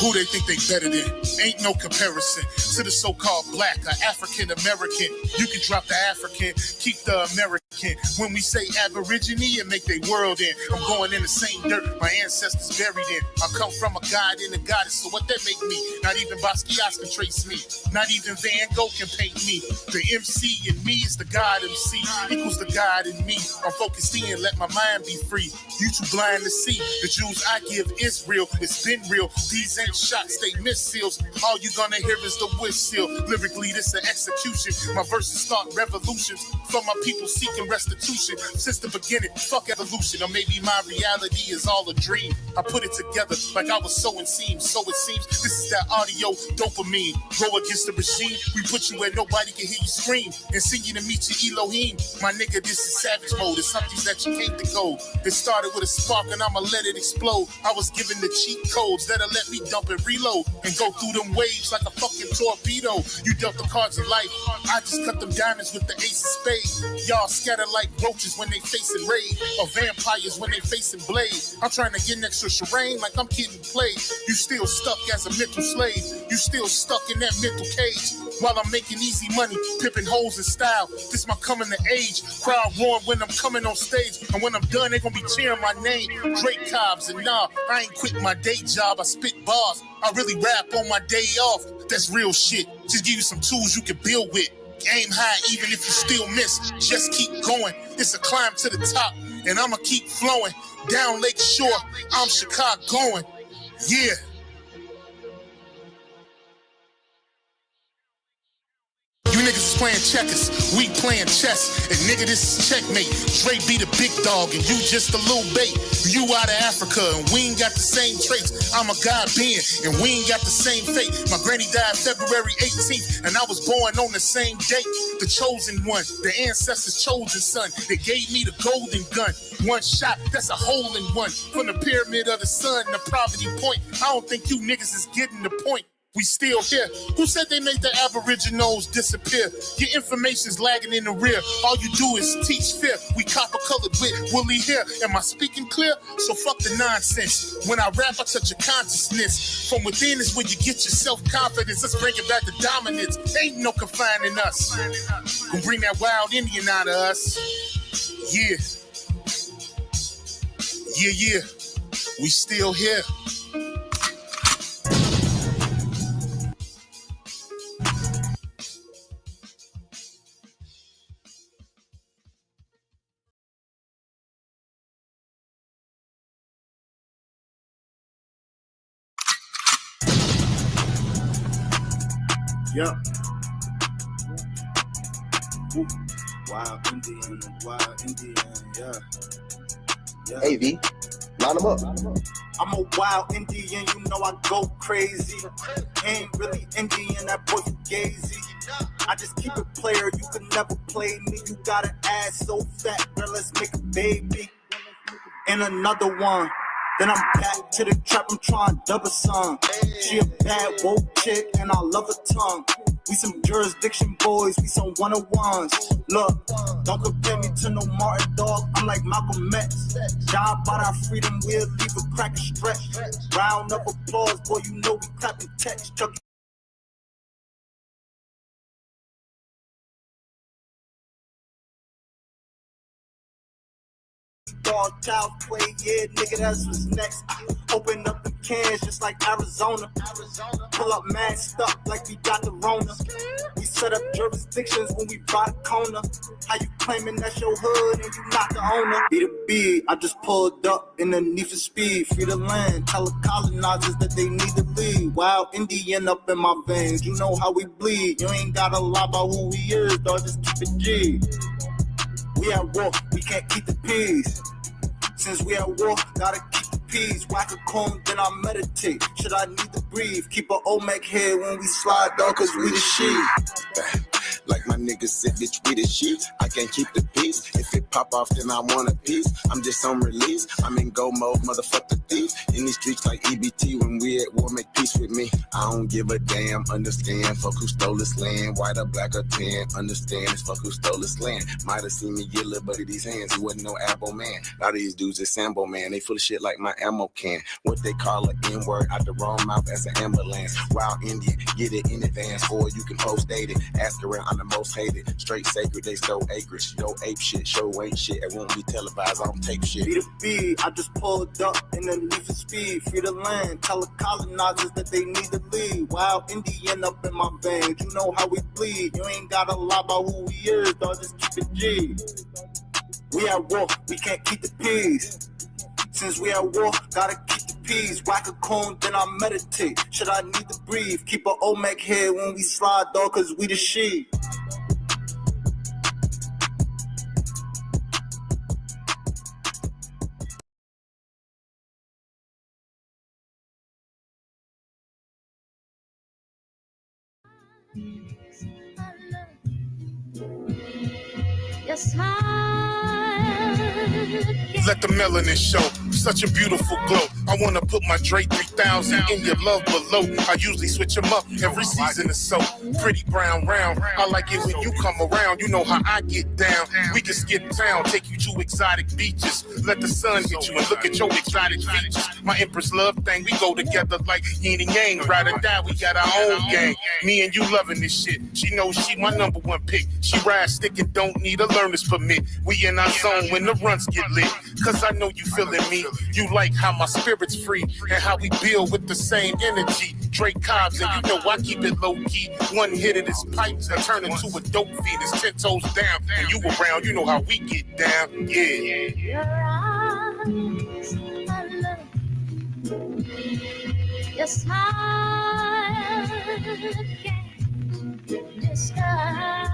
Who they think they better than? Ain't no comparison to the so-called black or African American. You can drop the African, keep the American. When we say Aborigine, it make they world in. I'm going in the same dirt my ancestors buried in. I come from a god and a goddess, so what that make me? Not even Basquiat can trace me. Not even Van Gogh can paint me. The MC in me is the God MC, equals the God in me. I'm focused in, let my mind be free. You too blind to see. The Jews I give is real, it's been real. These ain't shots, they missiles. All you gonna hear is the whistle. Lyrically, this an execution. My verses start revolutions from my people seeking restitution. Since the beginning, fuck evolution. Or maybe my reality is all a dream. I put it together like I was sewing seams. So it seems this is that audio dopamine. Go against the regime, we put you where nobody can hear you scream. And sing you to meet your Elohim. My nigga, this is savage mode. It's something that you can't decode. It started with a spark and I'ma let it explode. I was given the cheat codes that'll let me dump and reload and go through them waves like a fucking torpedo. You dealt the cards of life, I just cut them diamonds with the ace of spades. Y'all scatter like roaches when they facing raid, or vampires when they facing blade. I'm trying to get next to Shireen like I'm getting played. You still stuck as a mental slave. You still stuck in that mental cage. While I'm making easy money, pipping hoes in style. This my coming to age. Crowd roaring when I'm coming on stage. And when I'm done, they gonna be cheering my name. Drake Cobbs, and nah, I ain't quit my day job. I spit bars. I really rap on my day off. That's real shit. Just give you some tools you can build with. Aim high even if you still miss. Just keep going. It's a climb to the top. And I'ma keep flowing. Down Lake Shore, I'm Chicagoan. Yeah. You niggas is playing checkers, we playing chess. And nigga, this is checkmate. Dre be the big dog and you just a little bait. You out of Africa and we ain't got the same traits. I'm a God being and we ain't got the same fate. My granny died February 18th and I was born on the same date. The chosen one, the ancestors' chosen son. They gave me the golden gun. One shot, that's a hole in one. From the pyramid of the sun, the poverty point. I don't think you niggas is getting the point. We still here. Who said they made the Aboriginals disappear? Your information's lagging in the rear. All you do is teach fear. We copper-colored with woolly hair. Am I speaking clear? So fuck the nonsense. When I rap, I touch your consciousness. From within is where you get your self-confidence. Let's bring it back to dominance. Ain't no confining us. Gonna bring that wild Indian out of us. Yeah. Yeah, yeah. We still here. Yeah. Wild Indian, yeah. Hey, V, line them up. I'm a wild Indian, you know I go crazy. Ain't really Indian, that boy fugazi. I just keep it player, you can never play me. You got an ass so fat, girl, let's make a baby. And another one. Then I'm back to the trap, I'm trying to double some. She a bad woke chick and I love her tongue. We some jurisdiction boys, we some 101s. Look, don't compare me to no Martin dog, I'm like Malcolm X. Job about our freedom, we'll leave a crack and stretch. Round of applause, boy, you know we clapping text. Chuck dog child play, yeah, nigga, that's what's next. Open up the cans just like Arizona. Pull up mad stuff like we got the Rona. We set up jurisdictions when we buy the corner. How you claiming that's your hood and you not the owner? Be the B, I just pulled up in the need for speed. Free the land, tell the colonizers that they need to leave. Wild Indian up in my veins, you know how we bleed. You ain't gotta lie about who we is, dog, just keep it G. We at war, we can't keep the peace. Since we at war, gotta keep the peace. Whack a comb, then I meditate. Should I need to breathe? Keep a Olmec head when we slide, dog, cause we the shit. Like my niggas said, bitch, we the shit. I can't keep the peace. If it pop off, then I want a piece. I'm just on release. I'm in go mode, motherfucker thief. In these streets like EBT, when we at war, make peace with me. I don't give a damn, understand. Fuck who stole this land, white or black or tan. Understand, it's fuck who stole this land. Might have seen me get little buddy these hands. He wasn't no Abbo man. A lot of these dudes is Sambo man. They full of shit like my ammo can. What they call an N-word out the wrong mouth as an ambulance. Wild Indian, get it in advance, or you can post date it. Ask around, I'm the most hated. Straight sacred, they stole acreage. Yo, ape shit, show ain't shit. It won't be televised, I don't tape shit. Be the beat, I just pulled up in the need for speed. Free the land, tell the colonizers that they need to leave. Wild Indian up in my veins, you know how we bleed. You ain't gotta lie about who we is, dog, just keep it G. We at war, we can't keep the peace. Since we at war, gotta keep the peace. Whack a cone, then I meditate. Should I need to breathe? Keep an Olmec here when we slide, dog, cause we the sheep. Your smile. Let the melanin show, such a beautiful glow. I wanna put my Drake 3000 in your love below. I usually switch them up every season or so. Pretty brown round, I like it when you come around. You know how I get down. We can skip town, take you to exotic beaches. Let the sun hit you and look at your exotic features. My Empress love thing, we go together like yin and yang. Ride or die, we got our own gang. Me and you loving this shit. She knows she my number one pick. She ride stick and don't need a learner's permit. We in our zone when the runs get lit. Cause I know you feeling me. You like how my spirit's free and how we build with the same energy. Drake Cobbs, and you know I keep it low key. One hit of this pipes and turn into a dope feed. It's 10 toes down, and you around, you know how we get down. Yeah. Your eyes, I love. Your smile can't disguise.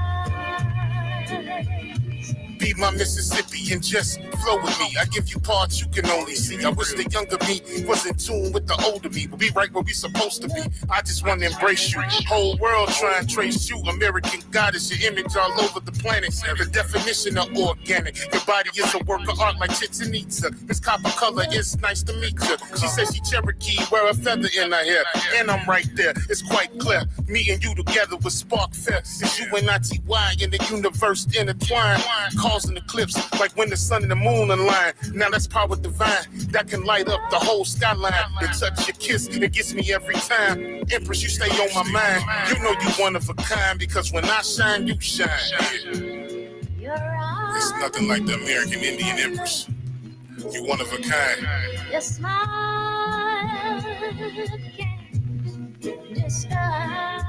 Be my Mississippi and just flow with me. I give you parts you can only see. I wish the younger me was in tune with the older me. We'll be right where we supposed to be. I just want to embrace you. Whole world trying to trace you. American goddess, your image all over the planet. The definition of organic. Your body is a work of art like Chichen Itza. This copper color is nice to meet you. She says she Cherokee, wear a feather in her hair. And I'm right there. It's quite clear. Me and you together with Spark Fest. It's you and I-T-Y in the universe intertwined. Causing eclipse like when the sun and the moon align. Now that's power divine that can light up the whole skyline. The touch, your kiss, it gets me every time. Empress, you stay on my mind. You know you one of a kind because when I shine, you shine. Yeah. It's nothing like the American Indian Empress. You one of a kind. Your smile can't disguise.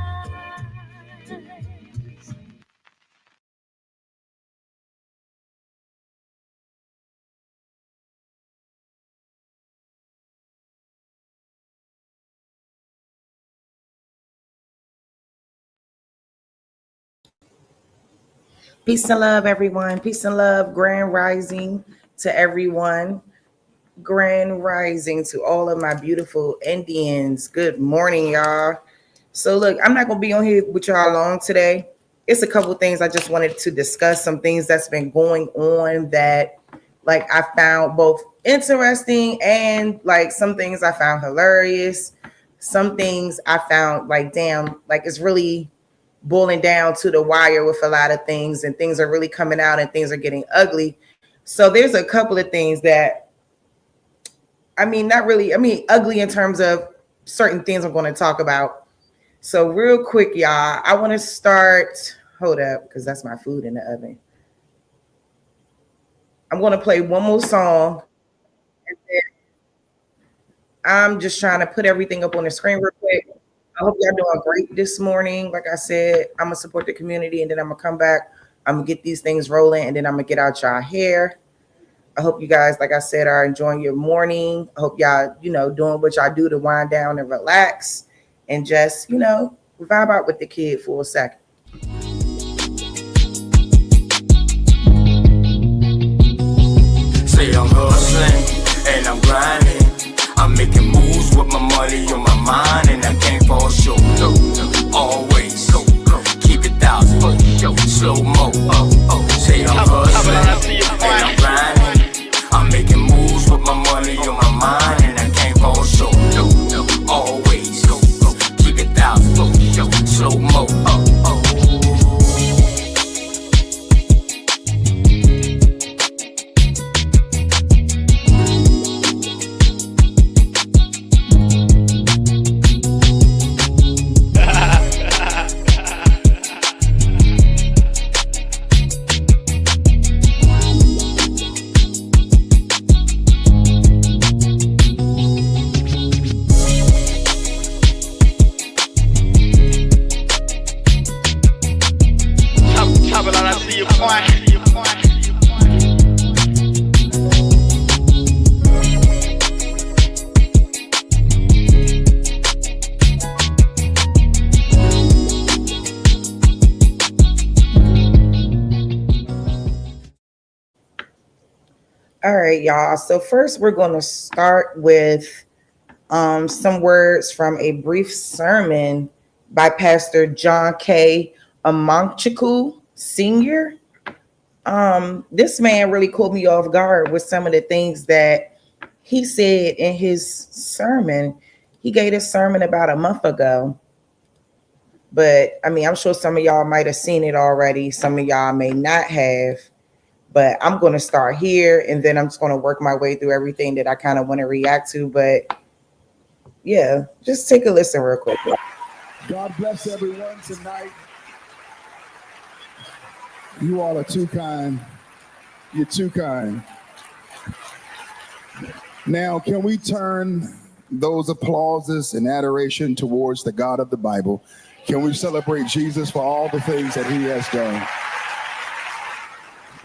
Peace and love, everyone. Peace and love. Grand rising to everyone. Grand rising to all of my beautiful Indians. Good morning, y'all. So look, I'm not going to be on here with y'all long today. It's a couple things I just wanted to discuss. Some things that's been going on that like I found both interesting and like some things I found hilarious. Some things I found like, damn, like it's really boiling down to the wire with a lot of things, and things are really coming out and things are getting ugly. So there's a couple of things that, ugly in terms of certain things I'm going to talk about. So real quick, y'all, I want to start, hold up, because that's my food in the oven. I'm going to play one more song. And then I'm just trying to put everything up on the screen real quick. I hope y'all doing great this morning. Like I said, I'm going to support the community, and then I'm going to come back. I'm going to get these things rolling, and then I'm going to get out y'all hair. I hope you guys, like I said, are enjoying your morning. I hope y'all, doing what y'all do to wind down and relax and just, vibe out with the kid for a second. Say I'm hustling and I'm grinding. I'm making moves with my money on my mind, and I can't fall short. No, always keep it 1,000. Slow mo. Say I'm hustling All right, y'all. So first we're going to start with some words from a brief sermon by Pastor John K. Amonchiku Sr. This man really caught me off guard with some of the things that he said in his sermon. He gave this sermon about a month ago. But I mean, I'm sure some of y'all might have seen it already. Some of y'all may not have. But I'm going to start here, and then I'm just going to work my way through everything that I kind of want to react to. But yeah, just take a listen real quick. God bless everyone tonight. You all are too kind. You're too kind. Now, can we turn those applauses and adoration towards the God of the Bible? Can we celebrate Jesus for all the things that he has done?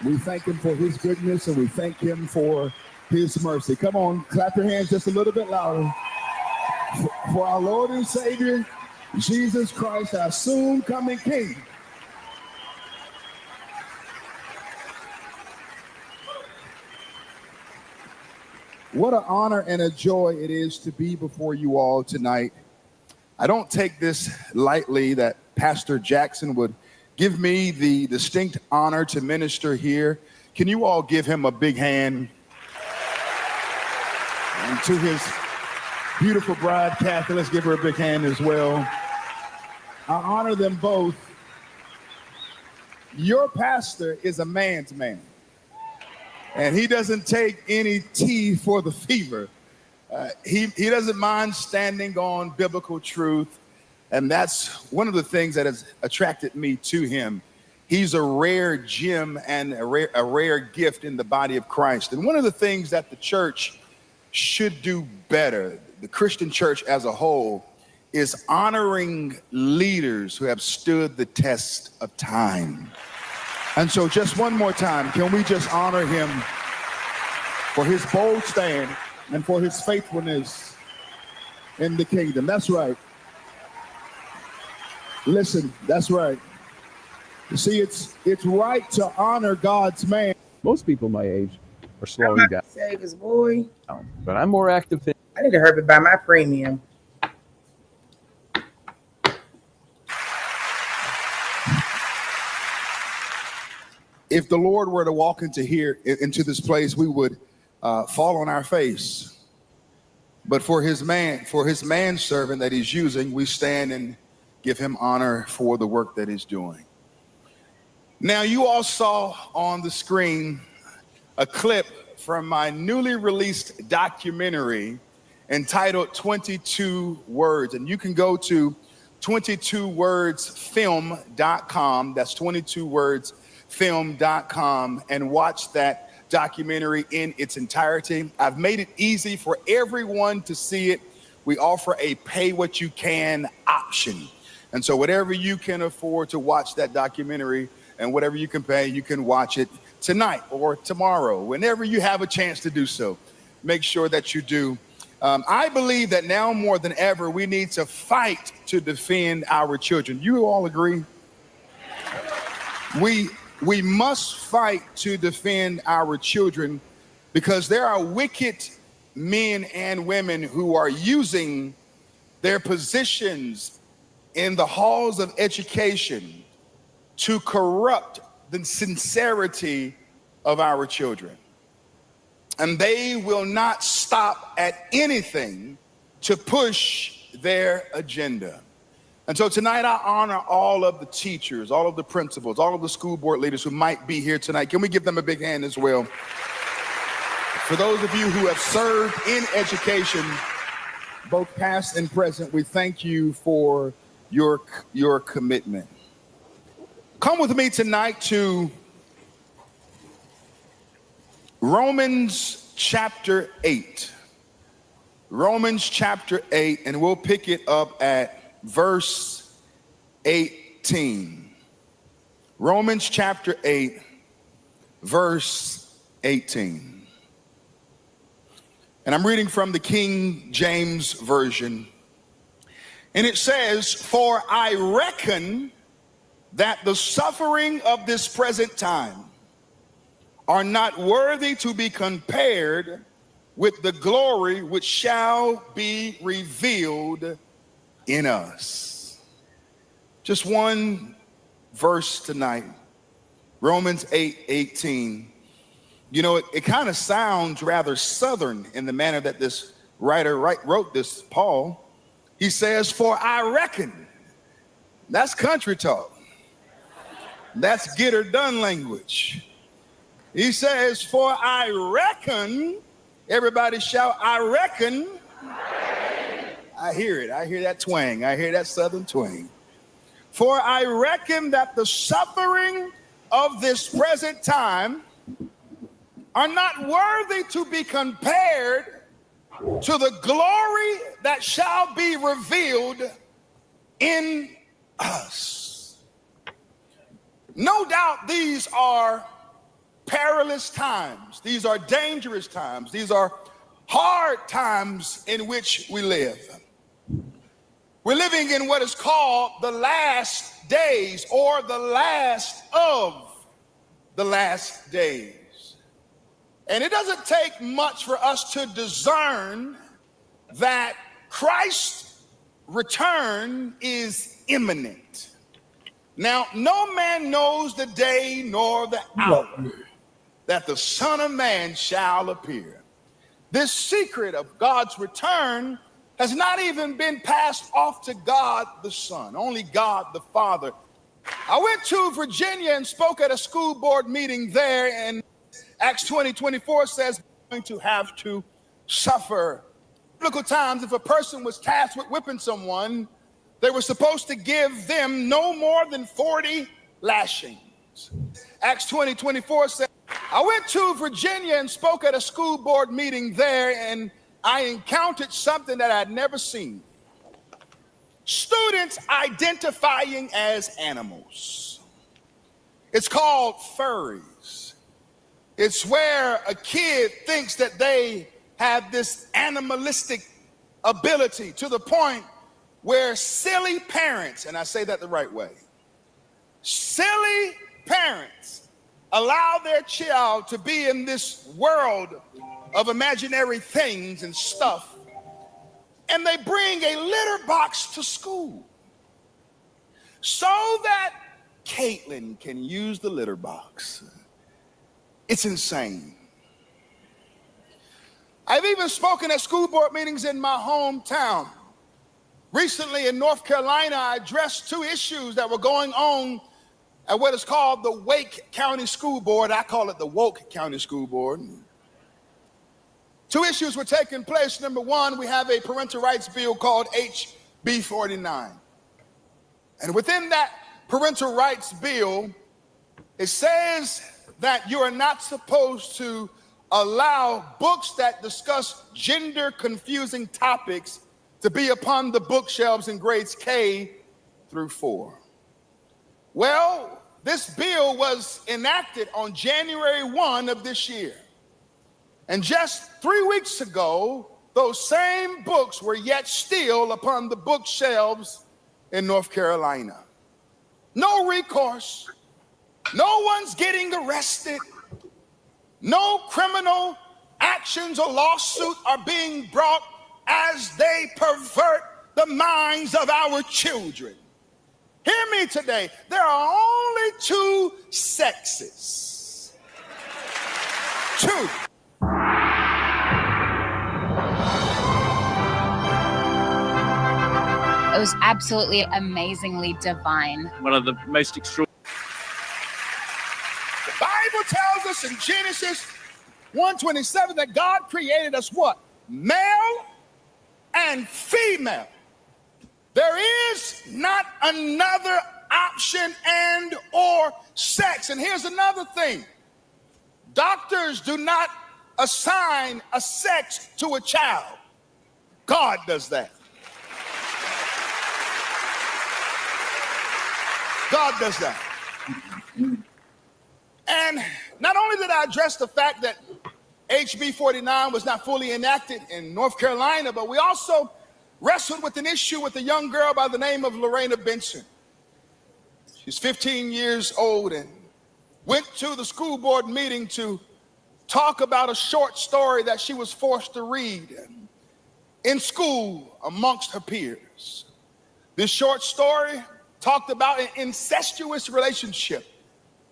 We thank him for his goodness, and we thank him for his mercy. Come on, clap your hands just a little bit louder. For our Lord and Savior, Jesus Christ, our soon coming King. What an honor and a joy it is to be before you all tonight. I don't take this lightly that Pastor Jackson would give me the distinct honor to minister here. Can you all give him a big hand? And to his beautiful bride, Kathy, let's give her a big hand as well. I honor them both. Your pastor is a man's man, and he doesn't take any tea for the fever. He doesn't mind standing on biblical truth. And that's one of the things that has attracted me to him. He's a rare gem and a rare gift in the body of Christ. And one of the things that the church should do better, the Christian church as a whole, is honoring leaders who have stood the test of time. And so just one more time, can we just honor him for his bold stand and for his faithfulness in the kingdom? That's right. Listen, that's right. You see, it's right to honor God's man. Most people my age are slowing down. Save his boy. But I'm more active than I need to hurry buy my premium. If the Lord were to walk into this place, we would fall on our face. But for his manservant that he's using, we stand and give him honor for the work that he's doing. Now, you all saw on the screen a clip from my newly released documentary entitled 22 Words. And you can go to 22wordsfilm.com. That's 22wordsfilm.com and watch that documentary in its entirety. I've made it easy for everyone to see it. We offer a pay what you can option. And so whatever you can afford to watch that documentary and whatever you can pay, you can watch it tonight or tomorrow, whenever you have a chance to do so. Make sure that you do. I believe that now more than ever, we need to fight to defend our children. You all agree? We must fight to defend our children because there are wicked men and women who are using their positions in the halls of education to corrupt the sincerity of our children. And they will not stop at anything to push their agenda. And so tonight I honor all of the teachers, all of the principals, all of the school board leaders who might be here tonight. Can we give them a big hand as well? For those of you who have served in education, both past and present, we thank you for your commitment. Come with me tonight to Romans chapter 8. Romans chapter 8, and we'll pick it up at verse 18. Romans chapter 8, verse 18. And I'm reading from the King James Version. And it says, "For I reckon that the suffering of this present time are not worthy to be compared with the glory which shall be revealed in us. Just one verse tonight, Romans 8:18. You know, it kind of sounds rather southern in the manner that this writer wrote this, Paul. He says, for I reckon. That's country talk. That's get her done language. He says, for I reckon, everybody shout, I reckon. I hear it. I hear that twang. I hear that southern twang. For I reckon that the suffering of this present time are not worthy to be compared to the glory that shall be revealed in us. No doubt these are perilous times. These are dangerous times. These are hard times in which we live. We're living in what is called the last days, or the last of the last days. And it doesn't take much for us to discern that Christ's return is imminent. Now, no man knows the day nor the hour that the Son of Man shall appear. This secret of God's return has not even been passed off to God the Son, only God the Father. I went to Virginia and spoke at a school board meeting there, and Acts 20:24 says, going to have to suffer. Biblical times, if a person was tasked with whipping someone, they were supposed to give them no more than 40 lashings. Acts 20:24 says, I went to Virginia and spoke at a school board meeting there, and I encountered something that I'd never seen. Students identifying as animals. It's called furries. It's where a kid thinks that they have this animalistic ability to the point where silly parents, and I say that the right way, silly parents allow their child to be in this world of imaginary things and stuff, and they bring a litter box to school so that Caitlin can use the litter box. It's insane. I've even spoken at school board meetings in my hometown. Recently in North Carolina, I addressed two issues that were going on at what is called the Wake County School Board. I call it the Woke County School Board. Two issues were taking place. Number one, we have a parental rights bill called HB 49. And within that parental rights bill, it says that you are not supposed to allow books that discuss gender confusing topics to be upon the bookshelves in grades K through 4. Well, this bill was enacted on January 1 of this year. And just 3 weeks ago, those same books were yet still upon the bookshelves in North Carolina. No recourse. No one's getting arrested. No criminal actions or lawsuits are being brought as they pervert the minds of our children. Hear me today. There are only two sexes. Two. It was absolutely amazingly divine. One of the most extraordinary. The Bible tells us in Genesis 1:27 that God created us what? Male and female. There is not another option and or sex. And here's another thing. Doctors do not assign a sex to a child. God does that. God does that. And not only did I address the fact that HB 49 was not fully enacted in North Carolina, but we also wrestled with an issue with a young girl by the name of Lorena Benson. She's 15 years old, and went to the school board meeting to talk about a short story that she was forced to read in school amongst her peers. This short story talked about an incestuous relationship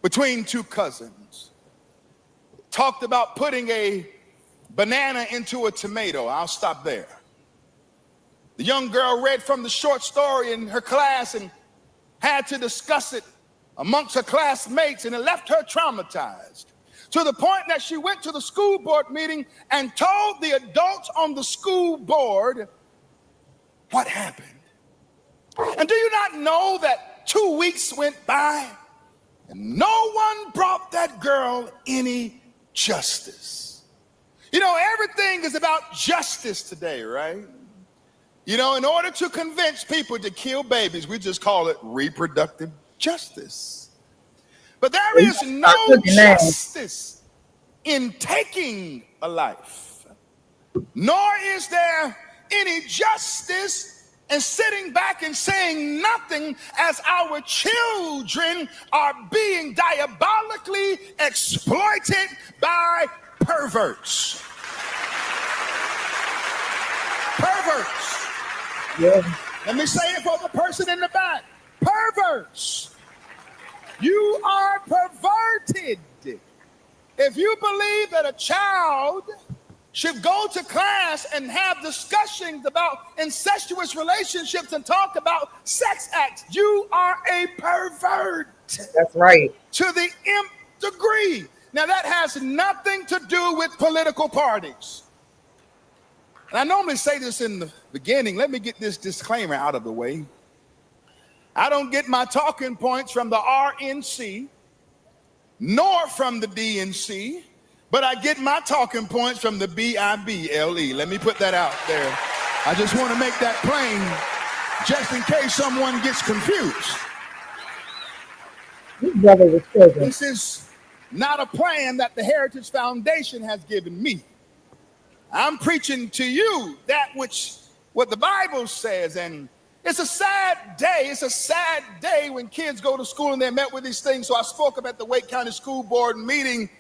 between two cousins. Talked about putting a banana into a tomato. I'll stop there. The young girl read from the short story in her class and had to discuss it amongst her classmates, and it left her traumatized to the point that she went to the school board meeting and told the adults on the school board what happened. And do you not know that 2 weeks went by and no one brought that girl any justice? You know, everything is about justice today, right? You know, in order to convince people to kill babies, we just call it reproductive justice. But there is no justice in taking a life, nor is there any justice in sitting back and saying nothing as our children are being diabolically exploited by perverts. Perverts. Yeah. Let me say it for the person in the back. Perverts. You are perverted. If you believe that a child should go to class and have discussions about incestuous relationships and talk about sex acts, you are a pervert. That's right. To the nth degree. Now that has nothing to do with political parties. And I normally say this in the beginning. Let me get this disclaimer out of the way. I don't get my talking points from the RNC, nor from the DNC, but I get my talking points from the BIBLE. Let me put that out there. I just want to make that plain, just in case someone gets confused. This is not a plan that the Heritage Foundation has given me. I'm preaching to you that which what the Bible says, and it's a sad day. It's a sad day when kids go to school and they're met with these things. So I spoke up at the Wake County School Board meeting,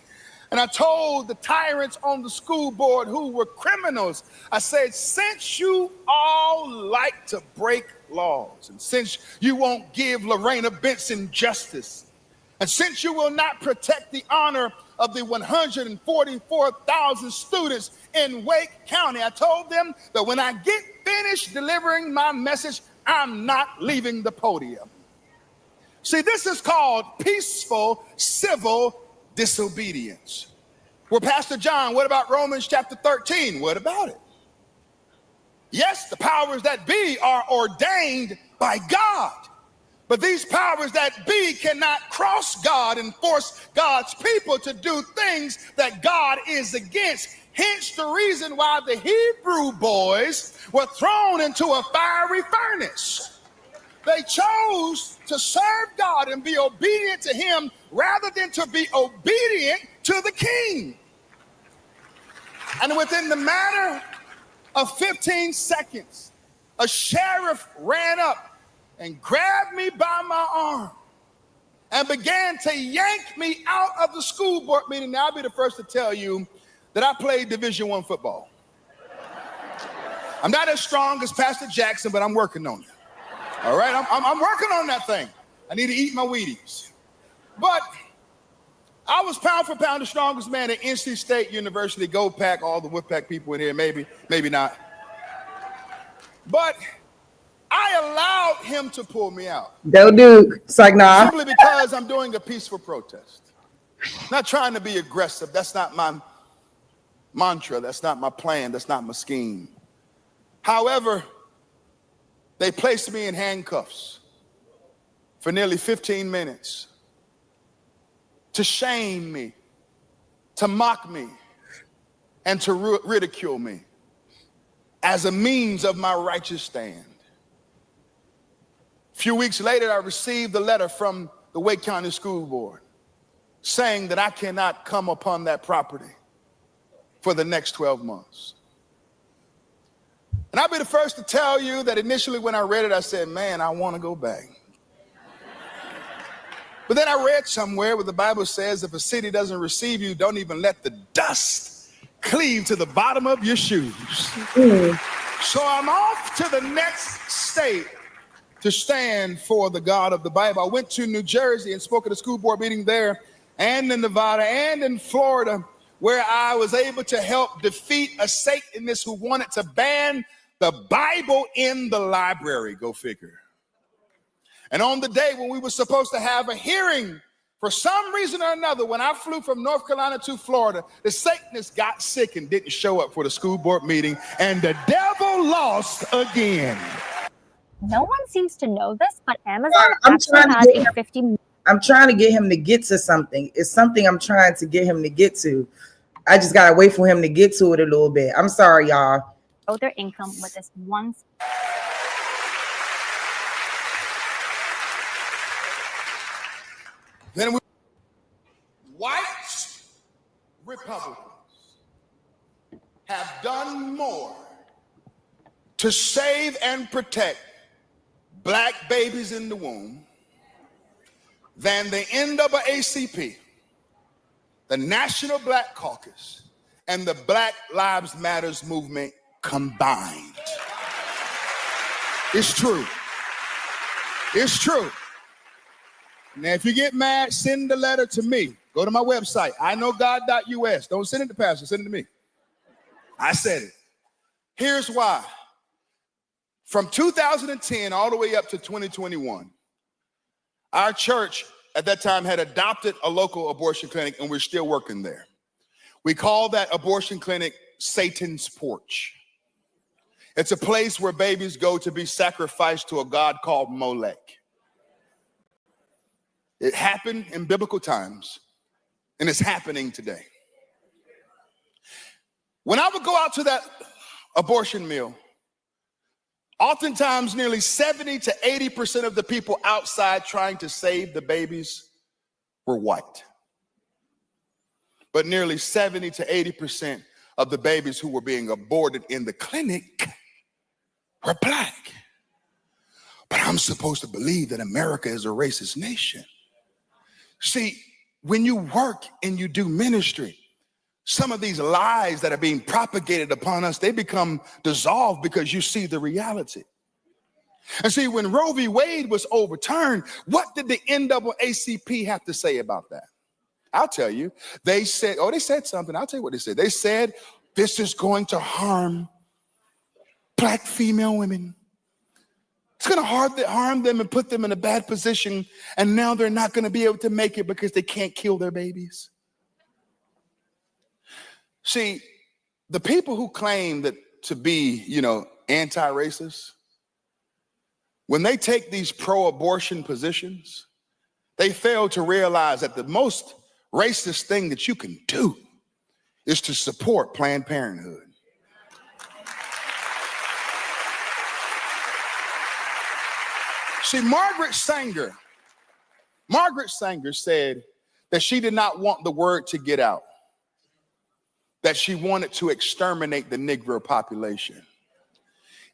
and I told the tyrants on the school board who were criminals, I said, since you all like to break laws, and since you won't give Lorena Benson justice, and since you will not protect the honor of the 144,000 students in Wake County, I told them that when I get finished delivering my message, I'm not leaving the podium. See, this is called peaceful civil disobedience. Well, Pastor John, what about Romans chapter 13? What about it? Yes, the powers that be are ordained by God. But these powers that be cannot cross God and force God's people to do things that God is against. Hence the reason why the Hebrew boys were thrown into a fiery furnace. They chose to serve God and be obedient to him rather than to be obedient to the king. And within the matter of 15 seconds, a sheriff ran up and grabbed me by my arm and began to yank me out of the school board meeting. Now, I'll be the first to tell you that I played Division I football. I'm not as strong as Pastor Jackson, but I'm working on it. All right, I'm working on that thing. I need to eat my Wheaties. But I was pound for pound the strongest man at NC State University. Go Pack, all the Wolfpack people in here, maybe not. But I allowed him to pull me out. Don't do. It's like, nah. Simply because I'm doing a peaceful protest. Not trying to be aggressive. That's not my mantra. That's not my plan. That's not my scheme. However, they placed me in handcuffs for nearly 15 minutes to shame me, to mock me, and to ridicule me as a means of my righteous stand. A few weeks later, I received a letter from the Wake County School Board saying that I cannot come upon that property for the next 12 months. And I'll be the first to tell you that initially when I read it, I said, man, I want to go back. But then I read somewhere where the Bible says if a city doesn't receive you, don't even let the dust cleave to the bottom of your shoes. So I'm off to the next state to stand for the God of the Bible. I went to New Jersey and spoke at a school board meeting there, and in Nevada and in Florida, where I was able to help defeat a Satanist who wanted to ban the Bible in the library. Go figure. And on the day when we were supposed to have a hearing, for some reason or another, when I flew from North Carolina to Florida, the Satanist got sick and didn't show up for the school board meeting, and the devil lost again. No one seems to know this, but Amazon I'm actually has a 50. I'm trying to get him to get to something. It's something I'm trying to get him to get to. I just gotta wait for him to get to it a little bit. I'm sorry, y'all. Their income with this one. Then white Republicans have done more to save and protect black babies in the womb than the NAACP, the National Black Caucus, and the Black Lives Matters movement combined. It's true. It's true. Now, if you get mad, send the letter to me. Go to my website, iknowgod.us. Don't send it to Pastor, send it to me. I said it. Here's why. From 2010 all the way up to 2021, our church at that time had adopted a local abortion clinic, and we're still working there. We call that abortion clinic Satan's Porch. It's a place where babies go to be sacrificed to a god called Molech. It happened in biblical times, and it's happening today. When I would go out to that abortion mill, oftentimes nearly 70 to 80% of the people outside trying to save the babies were white. But nearly 70 to 80% of the babies who were being aborted in the clinic were black. But I'm supposed to believe that America is a racist nation. See, when you work and you do ministry, some of these lies that are being propagated upon us, they become dissolved because you see the reality. And see, when Roe v. Wade was overturned, what did the NAACP have to say about that? I'll tell you. They said something. I'll tell you what they said. They said, this is going to harm black female women. It's going to harm them and put them in a bad position. And now they're not going to be able to make it because they can't kill their babies. See, the people who claim that to be, anti-racist, when they take these pro-abortion positions, they fail to realize that the most racist thing that you can do is to support Planned Parenthood. See, Margaret Sanger said that she did not want the word to get out, that she wanted to exterminate the Negro population.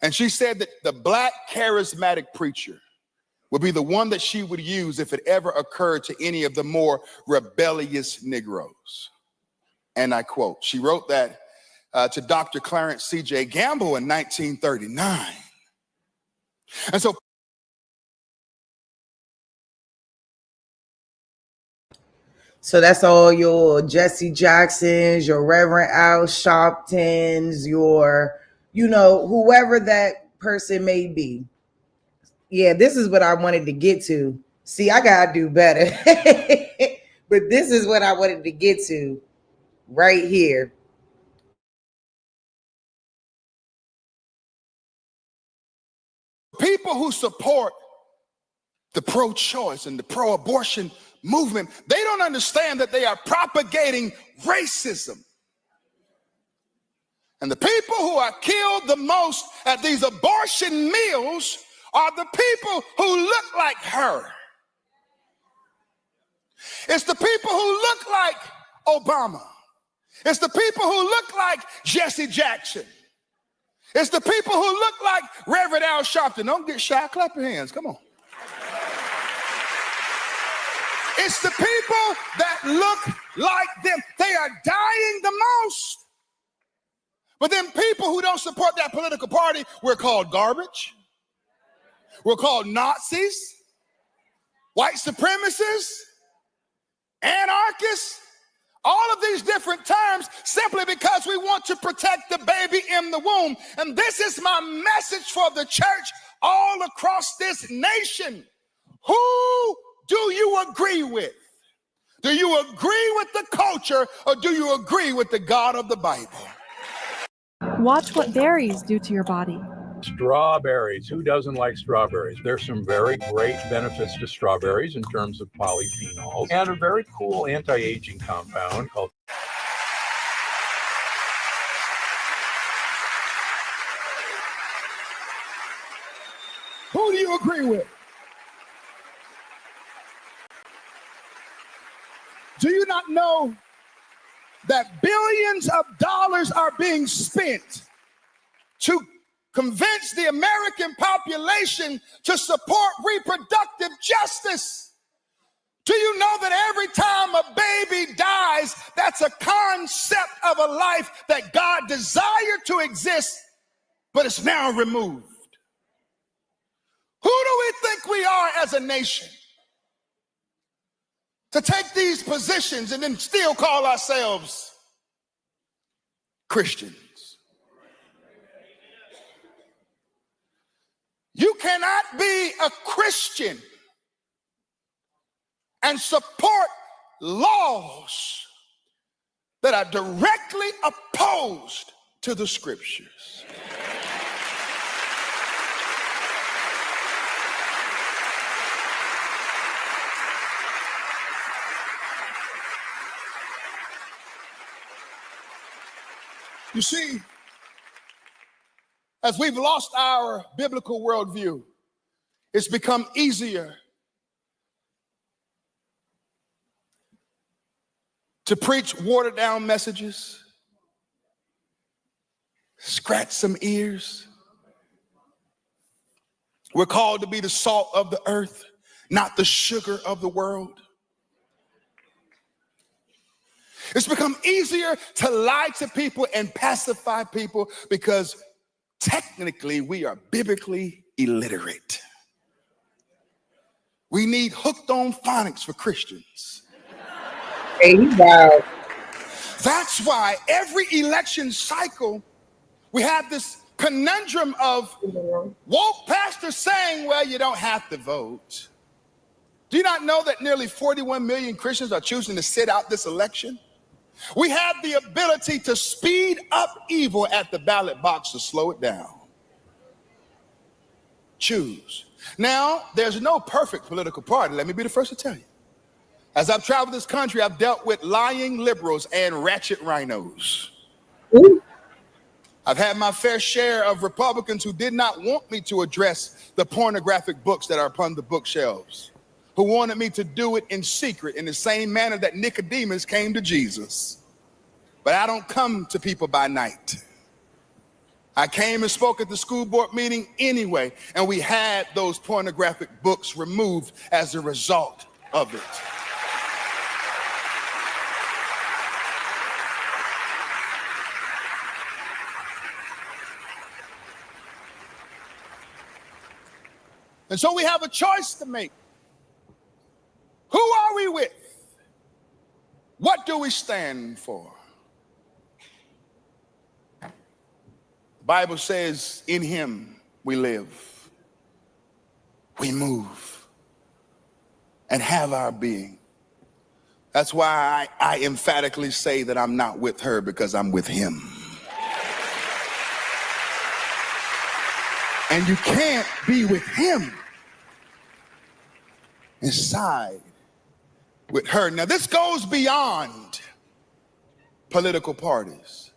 And she said that the black charismatic preacher would be the one that she would use if it ever occurred to any of the more rebellious Negroes. And I quote, she wrote that to Dr. Clarence C.J. Gamble in 1939. And So that's all your Jesse Jacksons, your Reverend Al Sharptons, your, whoever that person may be. Yeah, this is what I wanted to get to. See, I gotta do better. But this is what I wanted to get to right here. People who support the pro-choice and the pro-abortion movement, they don't understand that they are propagating racism. And the people who are killed the most at these abortion mills are the people who look like her. It's the people who look like Obama. It's the people who look like Jesse Jackson. It's the people who look like Reverend Al Sharpton. Don't get shy, clap your hands, come on. It's the people that look like them. They are dying the most. But then people who don't support that political party, we're called garbage. We're called Nazis, white supremacists, anarchists, all of these different terms simply because we want to protect the baby in the womb. And this is my message for the church all across this nation. Who do you agree with? Do you agree with the culture or do you agree with the God of the Bible? Watch what berries do to your body. Strawberries. Who doesn't like strawberries? There's some very great benefits to strawberries in terms of polyphenols and a very cool anti-aging compound called. Who do you agree with? Do you not know that billions of dollars are being spent to convince the American population to support reproductive justice? Do you know that every time a baby dies, that's a concept of a life that God desired to exist, but it's now removed? Who do we think we are as a nation to take these positions and then still call ourselves Christians? You cannot be a Christian and support laws that are directly opposed to the scriptures. You see, as we've lost our biblical worldview, it's become easier to preach watered down messages, scratch some ears. We're called to be the salt of the earth, not the sugar of the world. It's become easier to lie to people and pacify people because technically we are biblically illiterate. We need hooked on phonics for Christians. Hey, wow. That's why every election cycle we have this conundrum of woke pastors saying, well, you don't have to vote. Do you not know that nearly 41 million Christians are choosing to sit out this election? We have the ability to speed up evil at the ballot box to slow it down. Choose. Now, there's no perfect political party. Let me be the first to tell you. As I've traveled this country, I've dealt with lying liberals and ratchet rhinos. Ooh. I've had my fair share of Republicans who did not want me to address the pornographic books that are upon the bookshelves, who wanted me to do it in secret in the same manner that Nicodemus came to Jesus. But I don't come to people by night. I came and spoke at the school board meeting anyway, and we had those pornographic books removed as a result of it. And so we have a choice to make. Who are we with? What do we stand for? The Bible says, in him we live, we move, and have our being. That's why I emphatically say that I'm not with her, because I'm with him. And you can't be with him and side with her. Now, this goes beyond political parties.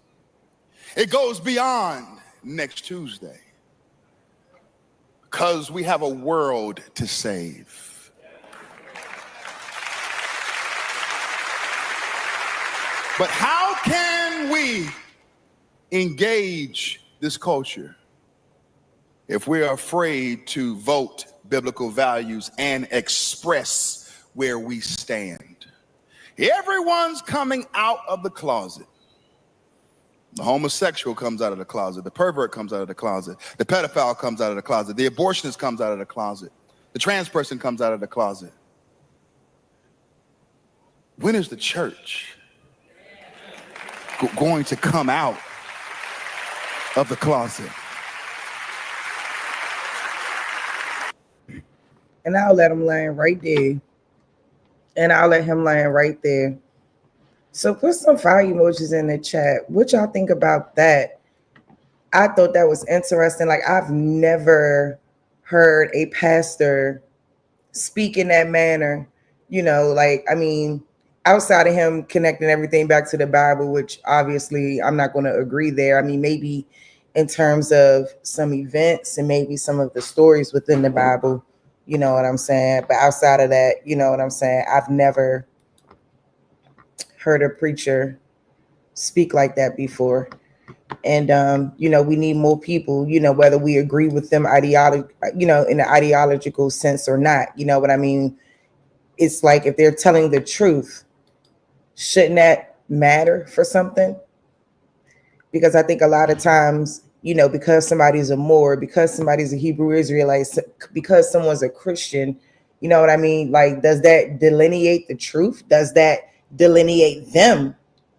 It goes beyond next Tuesday, because we have a world to save. But how can we engage this culture if we're afraid to vote biblical values and express where we stand. Everyone's coming out of the closet. The homosexual comes out of the closet. The pervert comes out of the closet. The pedophile comes out of the closet. The abortionist comes out of the closet. The trans person comes out of the closet. When is the church going to come out of the closet? And I'll let him land right there. And I'll let him land right there. So put some fire emojis in the chat. What y'all think about that? I thought that was interesting. Like, I've never heard a pastor speak in that manner. You know, like, I mean, outside of him connecting everything back to the Bible, which obviously I'm not going to agree there. I mean, maybe in terms of some events and maybe some of the stories within the Bible, you know what I'm saying? But outside of that, you know what I'm saying? I've never heard a preacher speak like that before. And, you know, we need more people, you know, whether we agree with them you know, in the ideological sense or not, you know what I mean? It's like, if they're telling the truth, shouldn't that matter for something? Because I think a lot of times, you know, because somebody's a Moor, because somebody's a Hebrew Israelite, because someone's a Christian, you know what I mean? Like, does that delineate the truth? Does that delineate them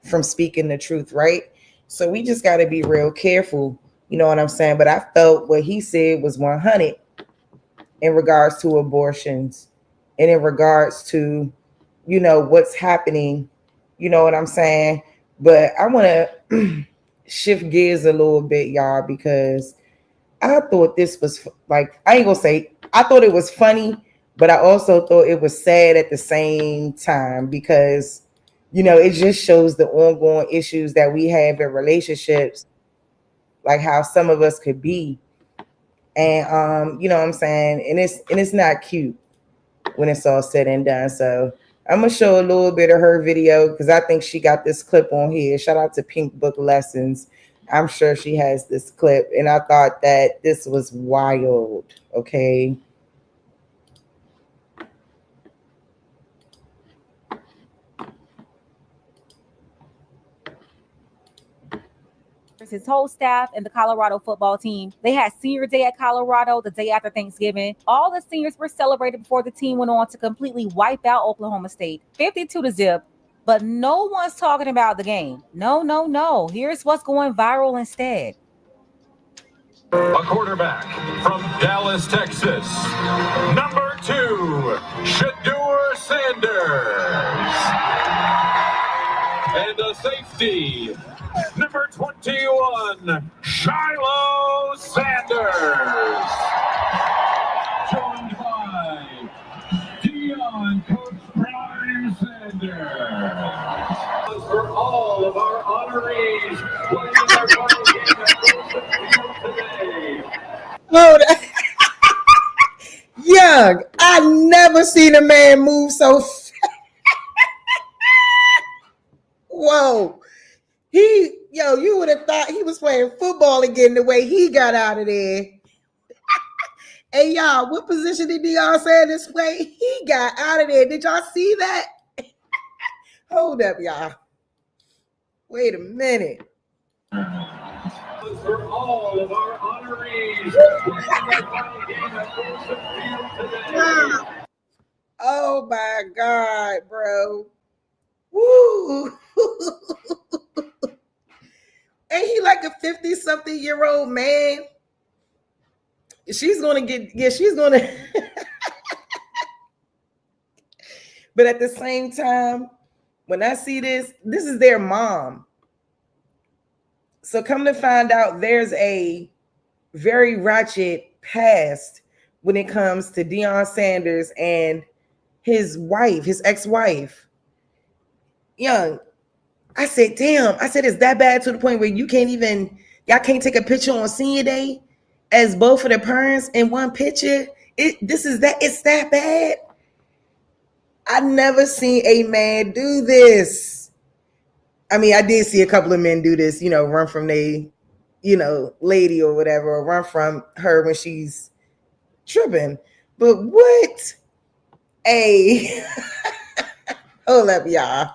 from speaking the truth, right? So we just got to be real careful, you know what I'm saying? But I felt what he said was 100 in regards to abortions and in regards to, you know, what's happening, you know what I'm saying? But I want to shift gears a little bit, y'all, because I thought this was like, I ain't gonna say, I thought it was funny, but I also thought it was sad at the same time, because, you know, it just shows the ongoing issues that we have in relationships, like how some of us could be. And you know what I'm saying? And it's not cute when it's all said and done. So I'm gonna show a little bit of her video because I think she got this clip on here. Shout out to Pink Book Lessons. I'm sure she has this clip, and I thought that this was wild. Okay. His whole staff and the Colorado football team. They had senior day at Colorado the day after Thanksgiving. All the seniors were celebrated before the team went on to completely wipe out Oklahoma State, 52-0. But no one's talking about the game. No. Here's what's going viral instead. A quarterback from Dallas, Texas, number 2, Deon Sanders. And a safety, number 21, Shiloh Sanders. Joined by Deion Coach Brian Sanders. For all of our honorees, playing their final game at Wilson Field today. Oh, Young, I never seen a man move so fast. Whoa. You would have thought he was playing football again the way he got out of there. Hey, y'all, what position did Deion Sanders play? He got out of there. Did y'all see that? Hold up, y'all. Wait a minute. For all of our honorees, playing their final game at Wilson Field today. Oh my God, bro. Woo. Ain't he like a 50-something-year-old man? She's gonna but at the same time, when I see this is their mom. So come to find out, there's a very ratchet past when it comes to Deion Sanders and his wife, his ex-wife. Young, I said, damn, it's that bad to the point where y'all can't take a picture on senior day as both of the parents in one picture. It's that bad. I never seen a man do this. I mean, I did see a couple of men do this, run from lady or whatever, or run from her when she's tripping. But what? Hey, hold up, y'all.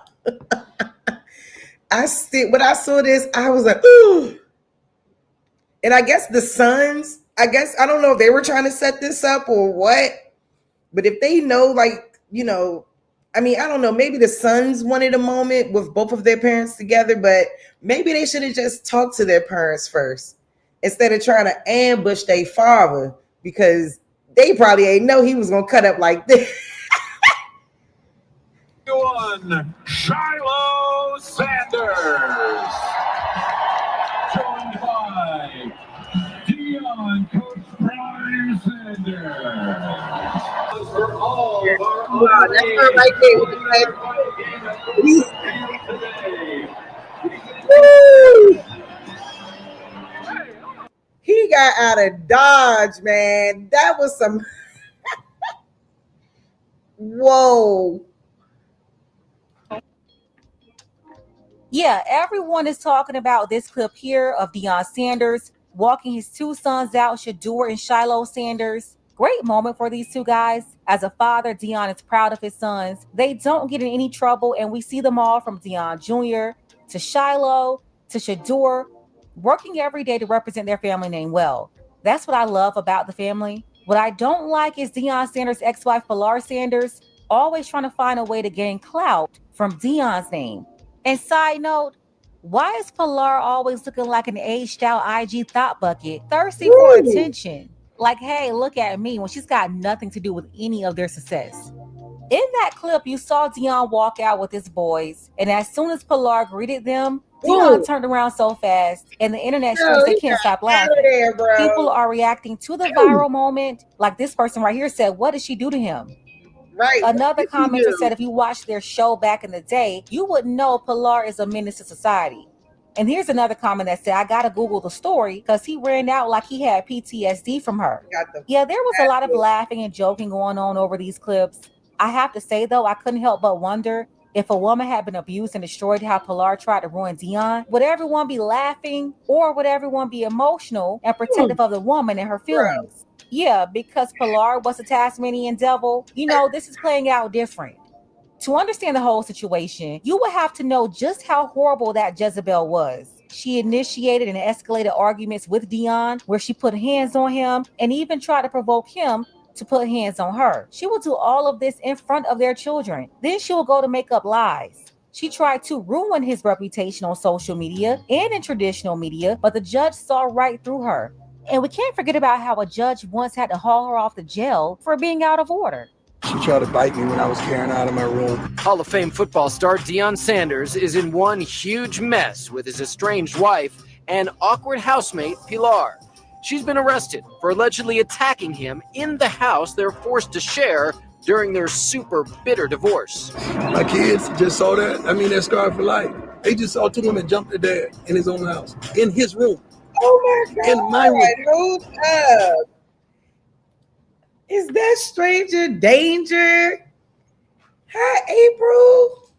When I saw this, I was like, ooh. And I guess the sons, I don't know if they were trying to set this up or what, but if they know, like, you know, I mean, I don't know, maybe the sons wanted a moment with both of their parents together, but maybe they should have just talked to their parents first instead of trying to ambush their father, because they probably ain't know he was going to cut up like this. One, Shiloh Sanders. Joined by Deion Coach Prime Sanders. For all of our wow, that's her right there. He got out of Dodge, man. That was some. Whoa. Yeah, everyone is talking about this clip here of Deion Sanders walking his two sons out, Shador and Shiloh Sanders. Great moment for these two guys. As a father, Deion is proud of his sons. They don't get in any trouble, and we see them all from Deion Jr. to Shiloh to Shador, working every day to represent their family name well. That's what I love about the family. What I don't like is Deion Sanders' ex-wife, Pilar Sanders, always trying to find a way to gain clout from Deion's name. And side note, why is Pilar always looking like an aged-out IG thought bucket, thirsty for attention? Like, hey, look at me, when she's got nothing to do with any of their success. In that clip, you saw Deion walk out with his boys, and as soon as Pilar greeted them, Deion turned around so fast, and the internet streets, they can't stop laughing. People are reacting to the viral moment. Like this person right here said, what did she do to him? Right. Another commenter said, if you watched their show back in the day, you would know Pilar is a menace to society. And here's another comment that said, I gotta Google the story because he ran out like he had PTSD from her. Yeah, there was a lot of laughing and joking going on over these clips. I have to say, though, I couldn't help but wonder if a woman had been abused and destroyed how Pilar tried to ruin Deion, would everyone be laughing or would everyone be emotional and protective of the woman and her feelings? Yeah, because Pilar was a Tasmanian devil, you know, this is playing out different. To understand the whole situation, you would have to know just how horrible that Jezebel was. She initiated and escalated arguments with Deion, where she put hands on him and even tried to provoke him to put hands on her. She will do all of this in front of their children. Then she will go to make up lies. She tried to ruin his reputation on social media and in traditional media, but the judge saw right through her. And we can't forget about how a judge once had to haul her off to jail for being out of order. She tried to bite me when I was carrying her out of my room. Hall of Fame football star Deion Sanders is in one huge mess with his estranged wife and awkward housemate Pilar. She's been arrested for allegedly attacking him in the house they're forced to share during their super bitter divorce. My kids just saw that. I mean, they're scarred for life. They just saw two women jump their dad in his own house, in his room. Oh my God. In my room. Hold up. Is that stranger danger? Hi, April.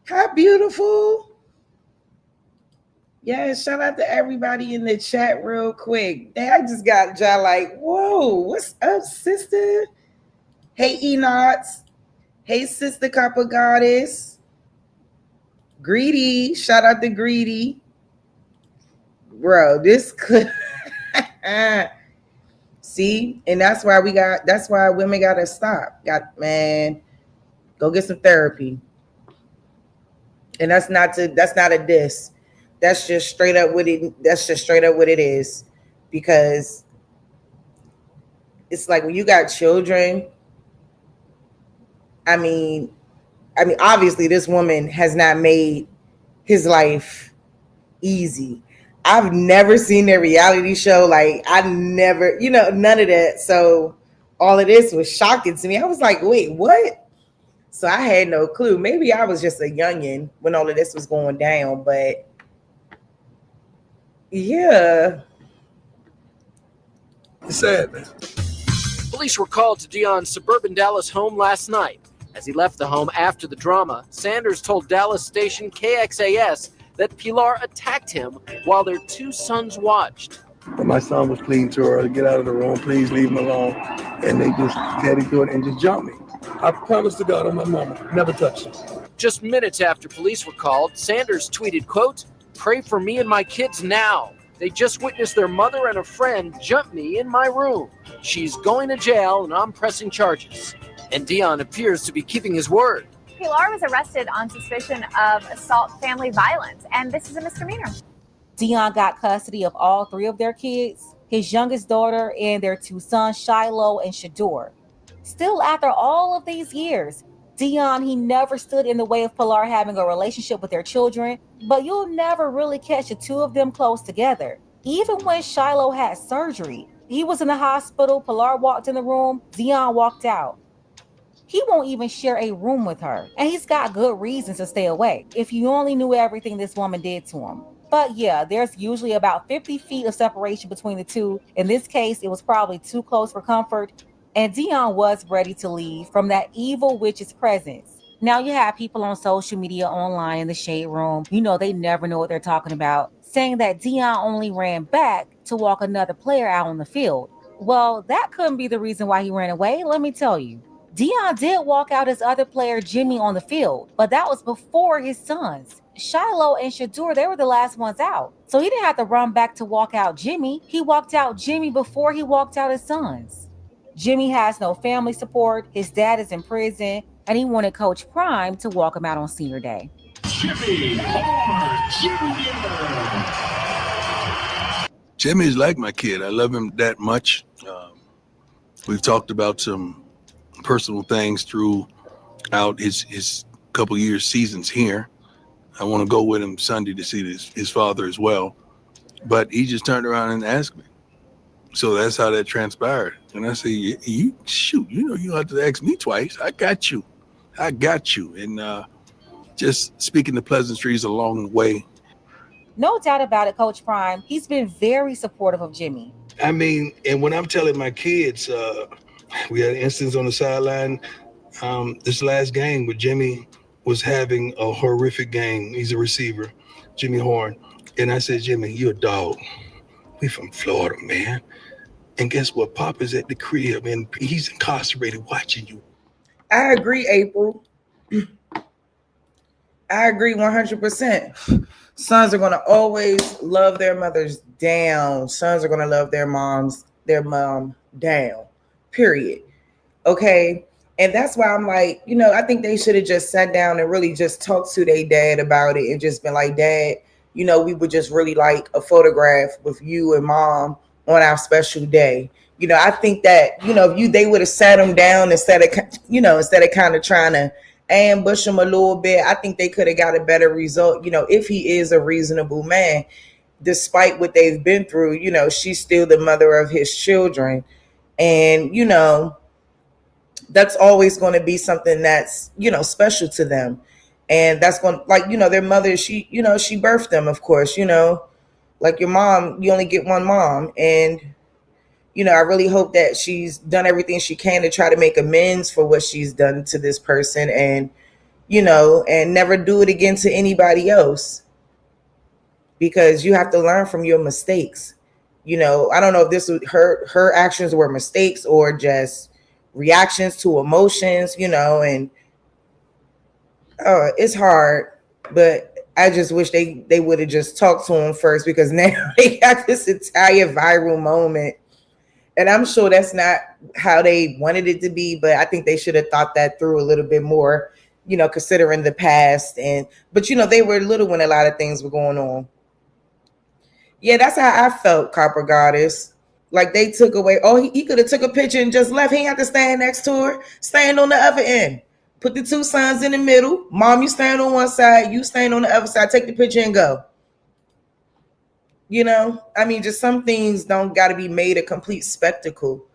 Hi, beautiful. Yeah, shout out to everybody in the chat real quick. I just got y'all like, whoa, what's up, sister? Hey, Enots. Hey, sister Copper Goddess. Greedy. Shout out to Greedy. Bro, this could... See, and that's why women gotta stop. Man, go get some therapy. And that's not a diss. That's just straight up what it is. Because it's like when you got children, I mean, obviously this woman has not made his life easy. I've never seen their reality show. Like, I never, none of that. So all of this was shocking to me. I was like, wait, what? So I had no clue. Maybe I was just a youngin' when all of this was going down. But yeah. It's sad, man. Police were called to Deion's suburban Dallas home last night. As he left the home after the drama, Sanders told Dallas station KXAS that Pilar attacked him while their two sons watched. But my son was pleading to her to get out of the room, please leave him alone. And they just headed to it and just jumped me. I promise to God on my mama, never touch her. Just minutes after police were called, Sanders tweeted, quote, "Pray for me and my kids now. They just witnessed their mother and a friend jump me in my room. She's going to jail and I'm pressing charges." And Deion appears to be keeping his word. Pilar was arrested on suspicion of assault family violence, and this is a misdemeanor. Deion got custody of all 3 of their kids, his youngest daughter and their 2 sons, Shiloh and Shador. Still, after all of these years, Deion, he never stood in the way of Pilar having a relationship with their children, but you'll never really catch the 2 of them close together. Even when Shiloh had surgery, he was in the hospital, Pilar walked in the room, Deion walked out. He won't even share a room with her, and he's got good reasons to stay away. If you only knew everything this woman did to him. But yeah, there's usually about 50 feet of separation between the 2. In this case, it was probably too close for comfort, and Deion was ready to leave from that evil witch's presence. Now you have people on social media, online, in the shade room, they never know what they're talking about, saying that Deion only ran back to walk another player out on the field. Well, that couldn't be the reason why he ran away, let me tell you. Deion did walk out his other player, Jimmy, on the field, but that was before his sons. Shiloh and Shador, they were the last ones out. So he didn't have to run back to walk out Jimmy. He walked out Jimmy before he walked out his sons. Jimmy has no family support, his dad is in prison, and he wanted Coach Prime to walk him out on senior day. Jimmy Horn Jr. Jimmy's like my kid. I love him that much. We've talked about some personal things throughout his couple years seasons here. I want to go with him Sunday to see his father as well. But he just turned around and asked me. So that's how that transpired. And I say, you don't have to ask me twice. I got you. And just speaking the pleasantries along the way. No doubt about it, Coach Prime. He's been very supportive of Jimmy. I mean, and when I'm telling my kids, we had an instance on the sideline this last game where Jimmy was having a horrific game. He's a receiver, Jimmy Horn. And I said, Jimmy, you're a dog. We from Florida, man. And guess what? Pop is at the crib and he's incarcerated watching you. I agree, April. I agree 100%. Sons are going to always love their mothers down. Sons are going to love their mom down, period. Okay. And that's why I'm like, I think they should have just sat down and really just talked to their dad about it and just been like, Dad, we would just really like a photograph with you and mom on our special day. I think that, if they would have sat him down instead of kind of trying to ambush him a little bit, I think they could have got a better result. If he is a reasonable man, despite what they've been through, she's still the mother of his children. And, that's always going to be something that's, special to them. And that's going to, their mother, she birthed them, of course, like your mom, you only get one mom. And, I really hope that she's done everything she can to try to make amends for what she's done to this person and, and never do it again to anybody else, because you have to learn from your mistakes. I don't know if this was her actions were mistakes or just reactions to emotions, and it's hard, but I just wish they would have just talked to him first, because now they got this entire viral moment. And I'm sure that's not how they wanted it to be, but I think they should have thought that through a little bit more, considering the past. But they were little when a lot of things were going on. Yeah, that's how I felt, Copper Goddess. Like they took away, he could have took a picture and just left. He ain't have to stand next to her. Stand on the other end. Put the 2 sons in the middle. Mom, you stand on one side, you stand on the other side. Take the picture and go. Just some things don't got to be made a complete spectacle.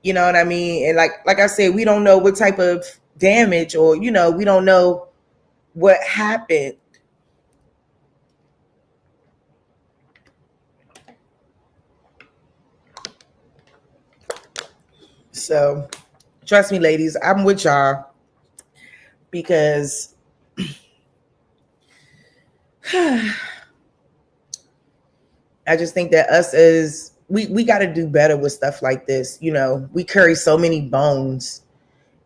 You know what I mean? And like I said, we don't know what type of damage or, we don't know what happened. So trust me, ladies, I'm with y'all, because I just think that us as we got to do better with stuff like this. You know, we carry so many bones.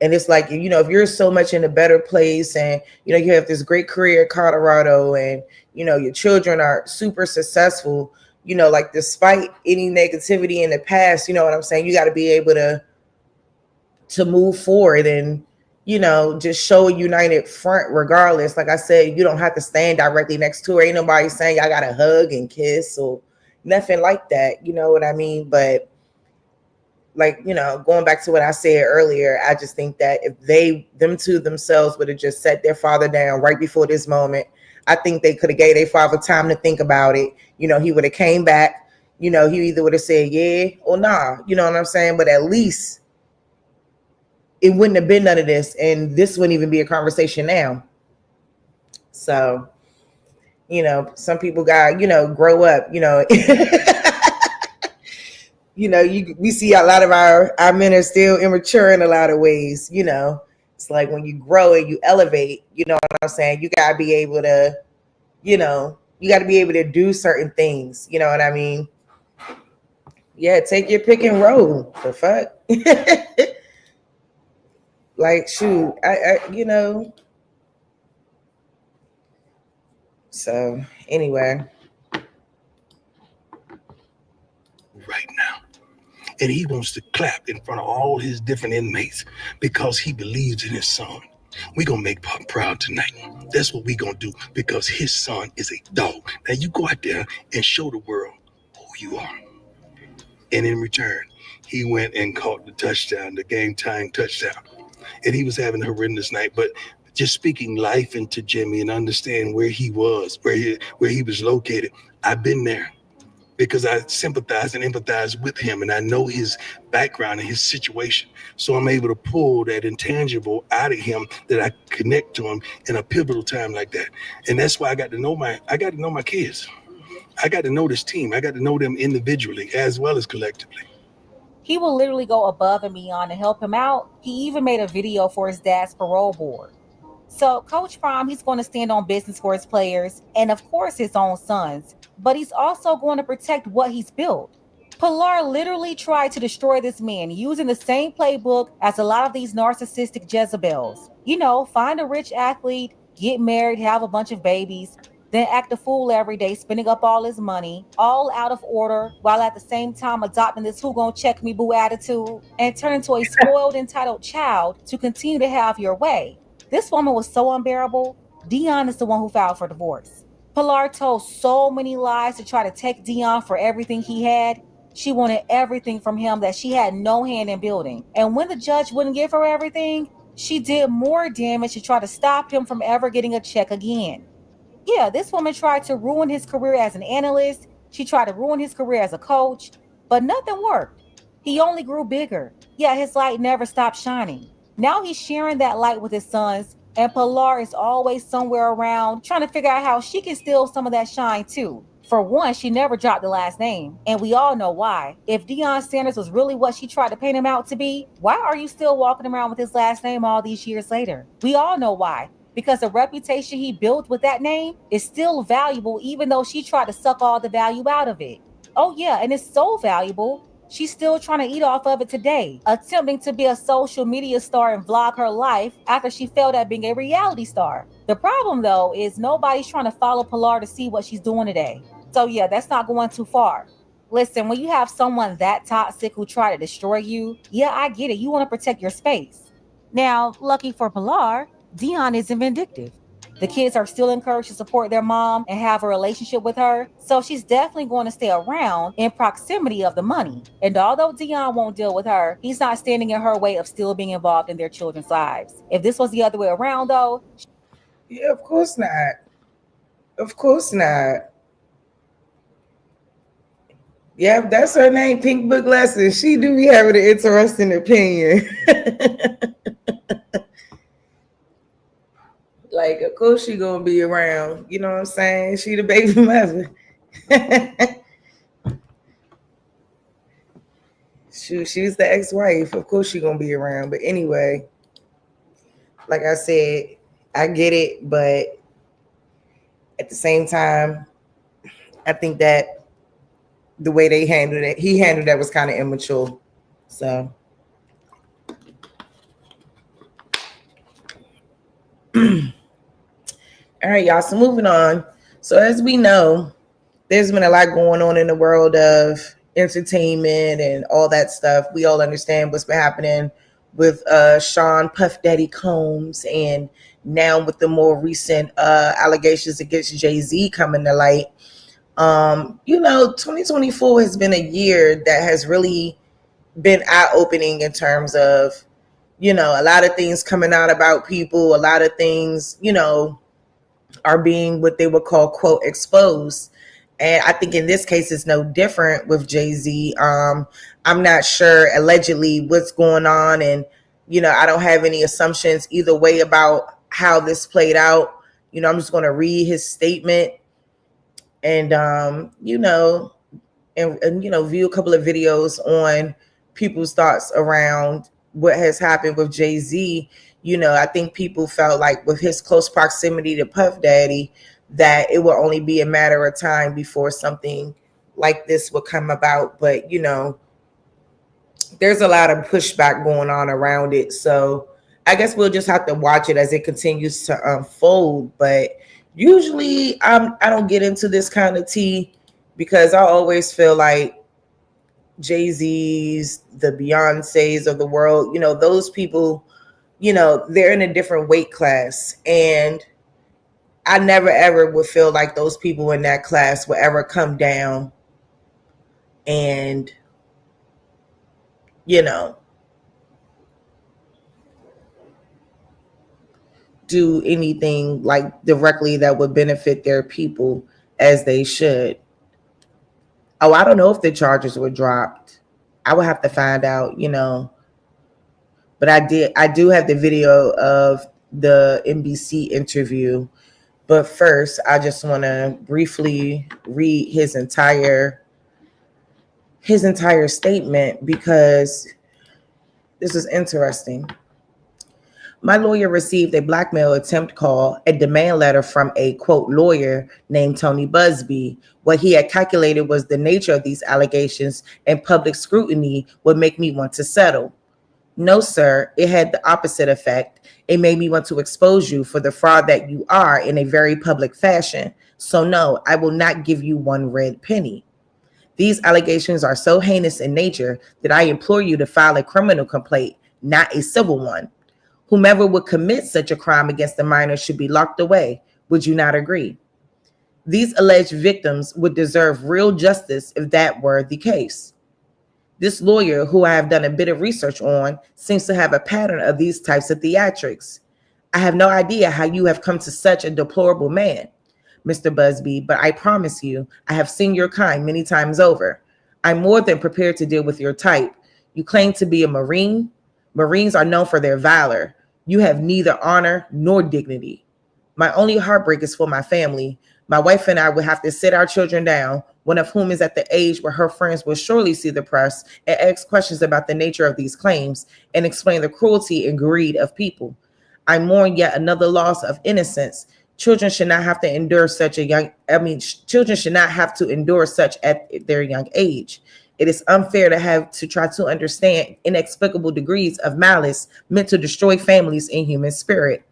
And it's like, you know, if you're so much in a better place and, you know, you have this great career in Colorado and, you know, your children are super successful, you know, like despite any negativity in the past, you know what I'm saying? You got to be able to move forward and, you know, just show a united front regardless. Like I said, you don't have to stand directly next to her. Ain't nobody saying I got to hug and kiss or nothing like that. You know what I mean? But like, you know, going back to what I said earlier, I just think that if them two themselves would have just set their father down right before this moment, I think they could have gave their father time to think about it. You know, he would have came back, you know, he either would have said yeah or nah, you know what I'm saying? But at least it wouldn't have been none of this. And this wouldn't even be a conversation now. So, you know, some people got, you know, grow up, you know. You know, we see a lot of our men are still immature in a lot of ways, you know. It's like when you grow and you elevate, you know what I'm saying? You got to be able to, you know, you got to be able to do certain things, you know what I mean? Yeah, take your pick and roll. The fuck? Like, shoot, I you know. So, anyway. Right now. And he wants to clap in front of all his different inmates because he believes in his son. We're going to make Pop proud tonight. That's what we're going to do because his son is a dog. Now you go out there and show the world who you are. And in return, he went and caught the touchdown, the game-tying touchdown. And he was having a horrendous night, but just speaking life into Jimmy and understand where he was, where he was located. I've been there. Because I sympathize and empathize with him and I know his background and his situation. So I'm able to pull that intangible out of him that I connect to him in a pivotal time like that. And that's why I got to know my kids. I got to know this team. I got to know them individually as well as collectively. He will literally go above and beyond to help him out. He even made a video for his dad's parole board. So Coach Prime, he's going to stand on business for his players and of course his own sons, but he's also going to protect what he's built. Pilar literally tried to destroy this man using the same playbook as a lot of these narcissistic Jezebels. You know, find a rich athlete, get married, have a bunch of babies, then act a fool every day, spending up all his money, all out of order, while at the same time adopting this who gon' check me boo attitude, and turn into a spoiled, entitled child to continue to have your way. This woman was so unbearable. Deion is the one who filed for divorce. Pilar told so many lies to try to take Deion for everything he had. She wanted everything from him that she had no hand in building. And when the judge wouldn't give her everything, she did more damage to try to stop him from ever getting a check again. Yeah, this woman tried to ruin his career as an analyst. She tried to ruin his career as a coach, but nothing worked. He only grew bigger. Yeah, his light never stopped shining. Now he's sharing that light with his sons, and Pilar is always somewhere around trying to figure out how she can steal some of that shine too. For one, she never dropped the last name, and we all know why. If Deion Sanders was really what she tried to paint him out to be, why are you still walking around with his last name all these years later? We all know why. Because the reputation he built with that name is still valuable, even though she tried to suck all the value out of it. Oh yeah, and it's so valuable. She's still trying to eat off of it today, attempting to be a social media star and vlog her life after she failed at being a reality star. The problem though is nobody's trying to follow Pilar to see what she's doing today. So yeah, that's not going too far. Listen, when you have someone that toxic who try to destroy you, yeah, I get it. You want to protect your space. Now, lucky for Pilar, Deion isn't vindictive. The kids are still encouraged to support their mom and have a relationship with her, so she's definitely going to stay around in proximity of the money. And although Deion won't deal with her, he's not standing in her way of still being involved in their children's lives. If this was the other way around, though, yeah, of course not. Of course not. Yeah, that's her name, Pink Book Lesson. She do be having an interesting opinion. Like, of course she gonna be around. You know what I'm saying? She the baby mother. She's the ex-wife. Of course she gonna be around. But anyway, like I said, I get it, but at the same time, I think that the way they handled it. He handled that was kind of immature. So all right, y'all. So moving on. So as we know, there's been a lot going on in the world of entertainment and all that stuff. We all understand what's been happening with Sean Puff Daddy Combs, and now with the more recent allegations against Jay-Z coming to light. 2024 has been a year that has really been eye-opening in terms of, a lot of things coming out about people, a lot of things, are being what they would call, quote, exposed. And I think in this case, it's no different with Jay-Z. I'm not sure allegedly what's going on. And, I don't have any assumptions either way about how this played out. I'm just going to read his statement and, view a couple of videos on people's thoughts around what has happened with Jay-Z. I think people felt like with his close proximity to Puff Daddy, that it will only be a matter of time before something like this will come about. But, there's a lot of pushback going on around it. So I guess we'll just have to watch it as it continues to unfold. But usually I don't get into this kind of tea because I always feel like Jay-Z's, the Beyoncés of the world, those people, they're in a different weight class. And I never ever would feel like those people in that class would ever come down and, do anything like directly that would benefit their people as they should. Oh, I don't know if the charges were dropped. I would have to find out, But I do have the video of the NBC interview. But first, I just want to briefly read his entire statement because this is interesting. My lawyer received a blackmail attempt call, a demand letter from a, quote, lawyer named Tony Busby. What he had calculated was the nature of these allegations and public scrutiny would make me want to settle. No, sir, it had the opposite effect. It made me want to expose you for the fraud that you are in a very public fashion. So no, I will not give you one red penny. These allegations are so heinous in nature that I implore you to file a criminal complaint, not a civil one. Whomever would commit such a crime against a minor should be locked away. Would you not agree? These alleged victims would deserve real justice if that were the case. This lawyer, who I have done a bit of research on, seems to have a pattern of these types of theatrics. I have no idea how you have come to such a deplorable man, Mr. Busby, but I promise you, I have seen your kind many times over. I'm more than prepared to deal with your type. You claim to be a Marine. Marines are known for their valor. You have neither honor nor dignity. My only heartbreak is for my family. My wife and I will have to sit our children down, one of whom is at the age where her friends will surely see the press and ask questions about the nature of these claims and explain the cruelty and greed of people. I mourn yet another loss of innocence. Children should not have to endure children should not have to endure such at their young age. It is unfair to have to try to understand inexplicable degrees of malice meant to destroy families and human spirit.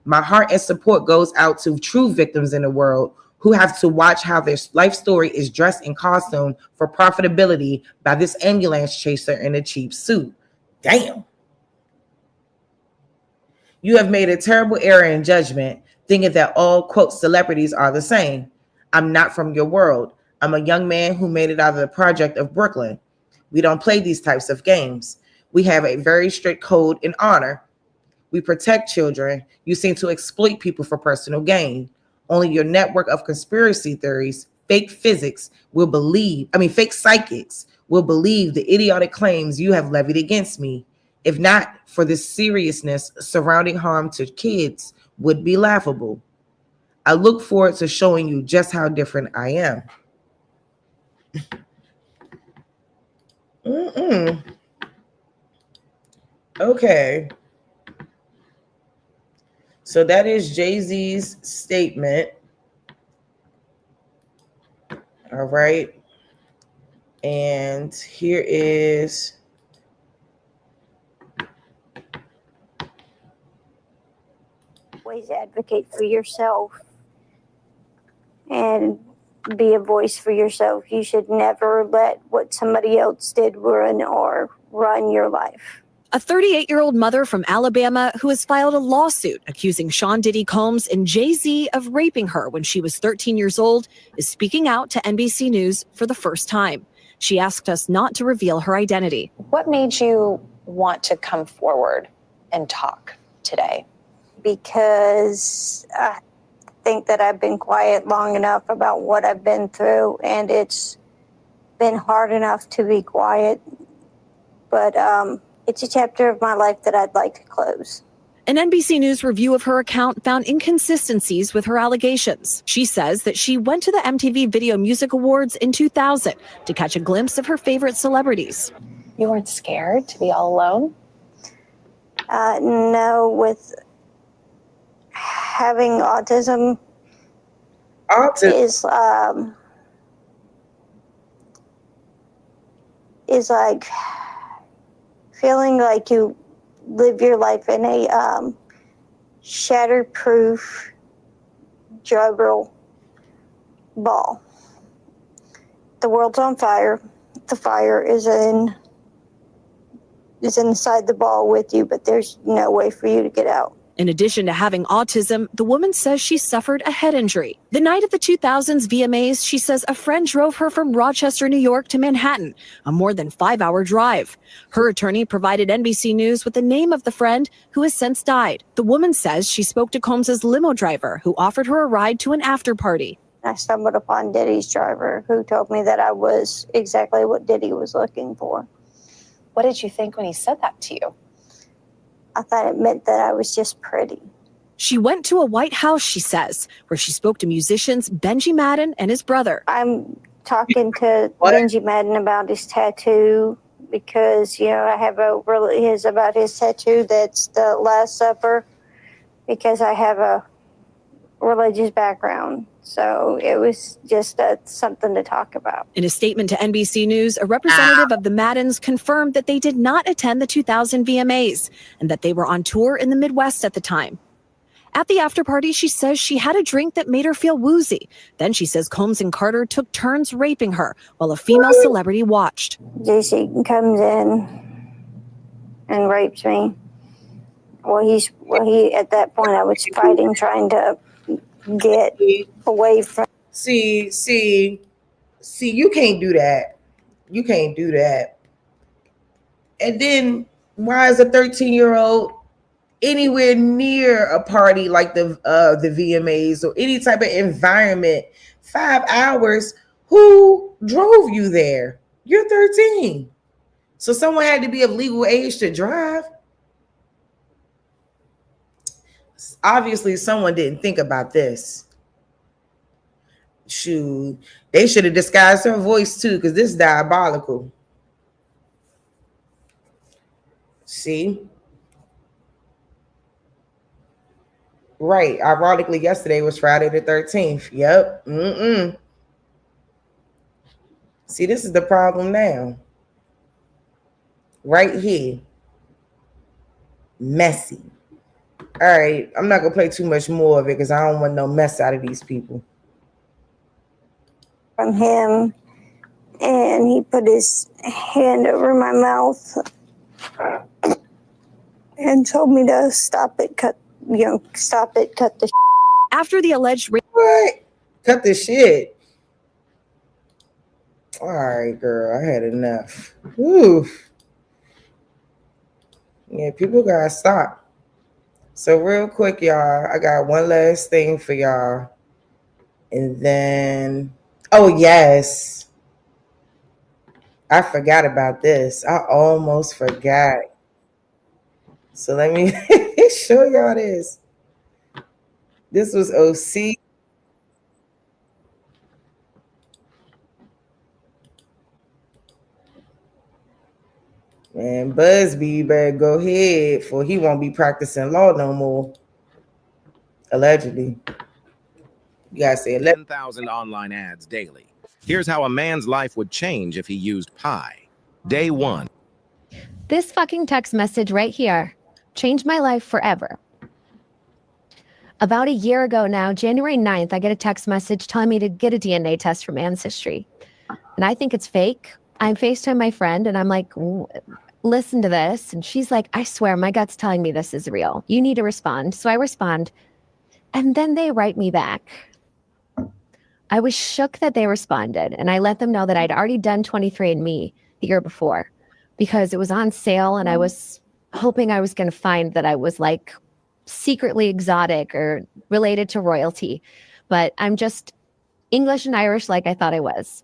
My heart and support goes out to true victims in the world who have to watch how their life story is dressed in costume for profitability by this ambulance chaser in a cheap suit. Damn. You have made a terrible error in judgment, thinking that all, quote, celebrities are the same. I'm not from your world. I'm a young man who made it out of the project of Brooklyn. We don't play these types of games. We have a very strict code and honor. We protect children. You seem to exploit people for personal gain. Only your network of conspiracy theories, fake psychics will believe the idiotic claims you have levied against me. If not for the seriousness surrounding harm to kids would be laughable. I look forward to showing you just how different I am. Okay. So that is Jay-Z's statement. All right. And here is always advocate for yourself and be a voice for yourself. You should never let what somebody else did run your life. A 38-year-old mother from Alabama who has filed a lawsuit accusing Sean Diddy Combs and Jay-Z of raping her when she was 13 years old is speaking out to NBC News for the first time. She asked us not to reveal her identity. What made you want to come forward and talk today? Because I think that I've been quiet long enough about what I've been through, and it's been hard enough to be quiet. But it's a chapter of my life that I'd like to close. An NBC News review of her account found inconsistencies with her allegations. She says that she went to the MTV Video Music Awards in 2000 to catch a glimpse of her favorite celebrities. You weren't scared to be all alone? No, with having autism is like feeling like you live your life in a shatterproof juggle ball. The world's on fire. The fire is inside the ball with you, but there's no way for you to get out. In addition to having autism, the woman says she suffered a head injury. The night of the 2000s VMAs, she says a friend drove her from Rochester, New York to Manhattan, a more than 5-hour drive. Her attorney provided NBC News with the name of the friend who has since died. The woman says she spoke to Combs's limo driver who offered her a ride to an after party. I stumbled upon Diddy's driver who told me that I was exactly what Diddy was looking for. What did you think when he said that to you? I thought it meant that I was just pretty. She went to a White House, she says, where she spoke to musicians Benji Madden and his brother. I'm talking to Benji Madden about his tattoo because, I have about his tattoo that's the Last Supper because I have a religious background. So it was just something to talk about. In a statement to NBC News, a representative of the Maddens confirmed that they did not attend the 2000 VMAs and that they were on tour in the Midwest at the time. At the after party, she says she had a drink that made her feel woozy. Then she says Combs and Carter took turns raping her while a female celebrity watched. JC comes in and rapes me. He at that point I was fighting, trying to get away from. See, you can't do that. You can't do that. And then why is a 13-year-old anywhere near a party like the VMAs or any type of environment? 5 hours. Who drove you there? You're 13. So someone had to be of legal age to drive. Obviously, someone didn't think about this. Shoot, they should have disguised her voice too, because this is diabolical. See? Right. Ironically, yesterday was Friday the 13th. Yep. See, this is the problem now. Right here. Messy. All right, I'm not gonna play too much more of it because I don't want no mess out of these people. From him, and he put his hand over my mouth and told me to stop it, cut the. After the alleged rape. What? Cut the shit. All right, girl, I had enough. Oof. Yeah, people gotta stop. So real quick, y'all, I got one last thing for y'all. And then, oh yes, I forgot about this. I almost forgot. So let me show y'all this. This was OC. Man, Busby, you better go ahead, for he won't be practicing law no more. Allegedly. You gotta say 11,000 online ads daily. Here's how a man's life would change if he used pie. Day 1. This fucking text message right here changed my life forever. About a year ago now, January 9th, I get a text message telling me to get a DNA test from Ancestry. And I think it's fake. I FaceTime my friend and I'm like, listen to this. And she's like, I swear my gut's telling me this is real. You need to respond. So I respond. And then they write me back. I was shook that they responded. And I let them know that I'd already done 23andMe the year before because it was on sale. And I was hoping I was going to find that I was like secretly exotic or related to royalty, but I'm just English and Irish like I thought I was.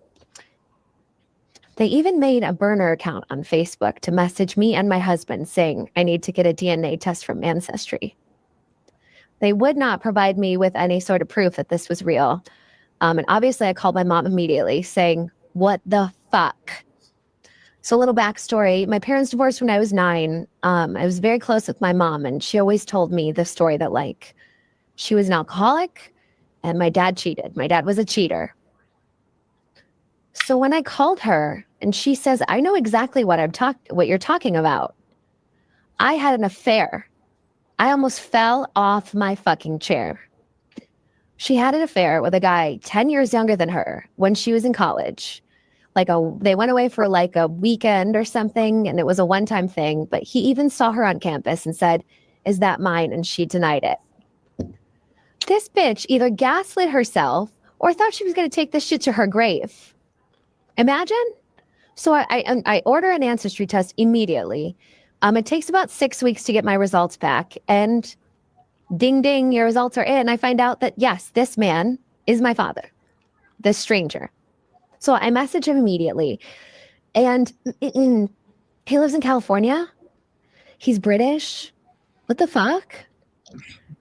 They even made a burner account on Facebook to message me and my husband saying I need to get a DNA test from Ancestry. They would not provide me with any sort of proof that this was real. And obviously I called my mom immediately saying, what the fuck? So a little backstory, my parents divorced when I was 9. I was very close with my mom and she always told me the story that like she was an alcoholic and my dad cheated. My dad was a cheater. So when I called her and she says, I know exactly what you're talking about. I had an affair. I almost fell off my fucking chair. She had an affair with a guy 10 years younger than her when she was in college. They went away for like a weekend or something and it was a one-time thing, but he even saw her on campus and said, is that mine? And she denied it. This bitch either gaslit herself or thought she was going to take this shit to her grave. Imagine. So I order an ancestry test immediately. It takes about 6 weeks to get my results back and ding, ding, your results are in. I find out that yes, this man is my father, this stranger. So I message him immediately and he lives in California. He's British. What the fuck?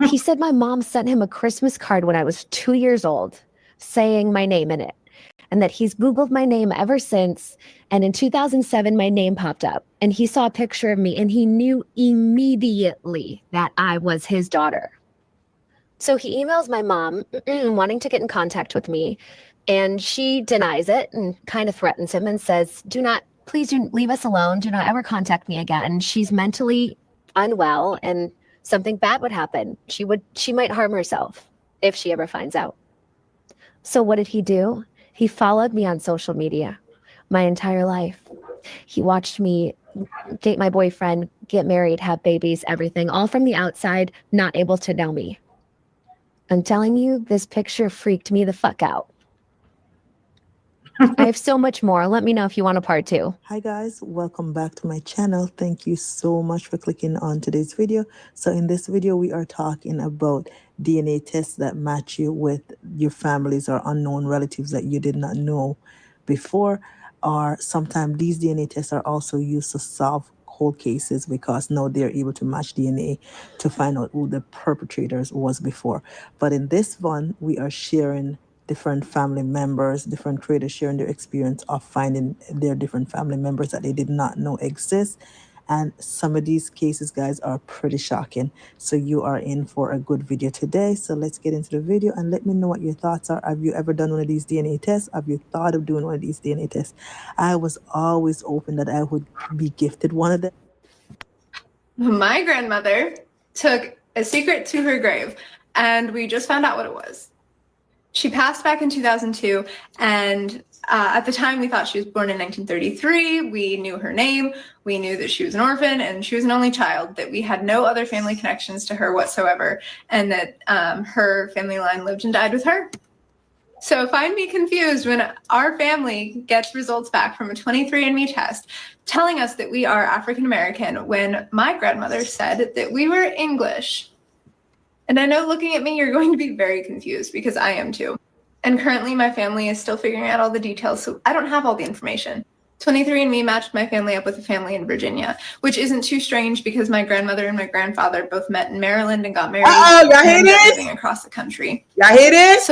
He said my mom sent him a Christmas card when I was 2 years old saying my name in it and that he's Googled my name ever since. And in 2007, my name popped up and he saw a picture of me and he knew immediately that I was his daughter. So he emails my mom wanting to get in contact with me. And she denies it and kind of threatens him and says, please do leave us alone. Do not ever contact me again. She's mentally unwell and something bad would happen. She might harm herself if she ever finds out. So what did he do? He followed me on social media my entire life. He watched me date my boyfriend, get married, have babies, everything, all from the outside, not able to know me. I'm telling you, this picture freaked me the fuck out. I have so much more. Let me know if you want a part 2. Hi guys, welcome back to my channel. Thank you so much for clicking on today's video. So in this video, we are talking about DNA tests that match you with your families or unknown relatives that you did not know before. Or sometimes these DNA tests are also used to solve cold cases because now they're able to match DNA to find out who the perpetrators was before. But in this one, we are sharing different family members, different creators sharing their experience of finding their different family members that they did not know exist. And some of these cases, guys, are pretty shocking. So you are in for a good video today. So let's get into the video and let me know what your thoughts are. Have you ever done one of these DNA tests? Have you thought of doing one of these DNA tests? I was always hoping that I would be gifted one of them. My grandmother took a secret to her grave and we just found out what it was. She passed back in 2002, and at the time we thought she was born in 1933. We knew her name. We knew that she was an orphan and she was an only child, that we had no other family connections to her whatsoever, and that her family line lived and died with her. So find me confused when our family gets results back from a 23andMe test telling us that we are African American when my grandmother said that we were English. And I know looking at me, you're going to be very confused because I am too. And currently my family is still figuring out all the details, so I don't have all the information. 23andMe matched my family up with a family in Virginia, which isn't too strange because my grandmother and my grandfather both met in Maryland and got married. Y'all hear this? Living across the country. Y'all hear this?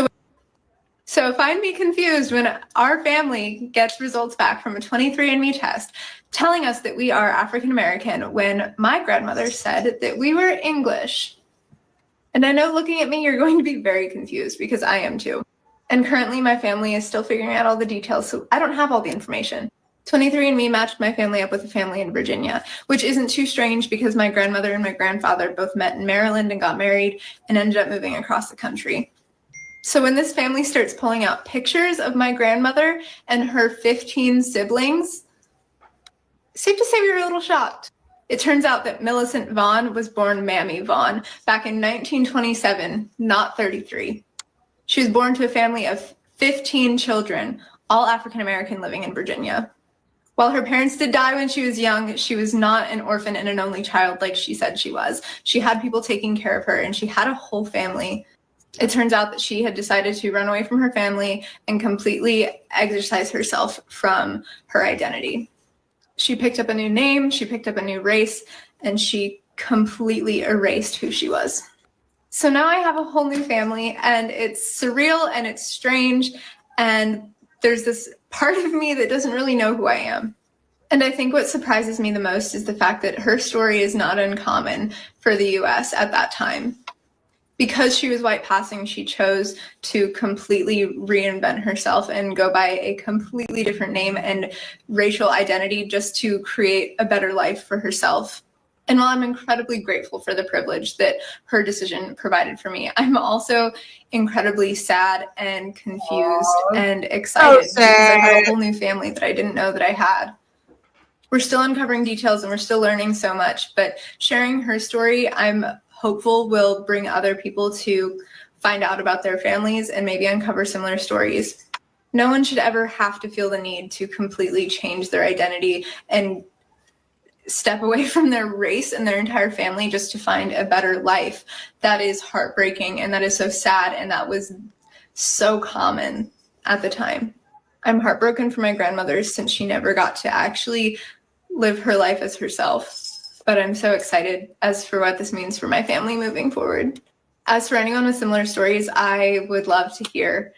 So find me confused when our family gets results back from a 23andMe test telling us that we are African American when my grandmother said that we were English. And I know looking at me, you're going to be very confused because I am too. And currently my family is still figuring out all the details, so I don't have all the information. 23andMe matched my family up with a family in Virginia, which isn't too strange because my grandmother and my grandfather both met in Maryland and got married and ended up moving across the country. So when this family starts pulling out pictures of my grandmother and her 15 siblings, safe to say we were a little shocked. It turns out that Millicent Vaughn was born Mammy Vaughn back in 1927, not 33. She was born to a family of 15 children, all African American, living in Virginia. While her parents did die when she was young, she was not an orphan and an only child like she said she was. She had people taking care of her and she had a whole family. It turns out that she had decided to run away from her family and completely exorcise herself from her identity. She picked up a new name, she picked up a new race, and she completely erased who she was. So now I have a whole new family, and it's surreal and it's strange, and there's this part of me that doesn't really know who I am. And I think what surprises me the most is the fact that her story is not uncommon for the US at that time. Because she was white passing, she chose to completely reinvent herself and go by a completely different name and racial identity just to create a better life for herself. And while I'm incredibly grateful for the privilege that her decision provided for me, I'm also incredibly sad and confused and excited because I have a whole new family that I didn't know that I had. We're still uncovering details and we're still learning so much, but sharing her story, I'm hopeful will bring other people to find out about their families and maybe uncover similar stories. No one should ever have to feel the need to completely change their identity and step away from their race and their entire family just to find a better life. That is heartbreaking and that is so sad, and that was so common at the time. I'm heartbroken for my grandmother since she never got to actually live her life as herself, but I'm so excited as for what this means for my family moving forward. As for anyone with similar stories, I would love to hear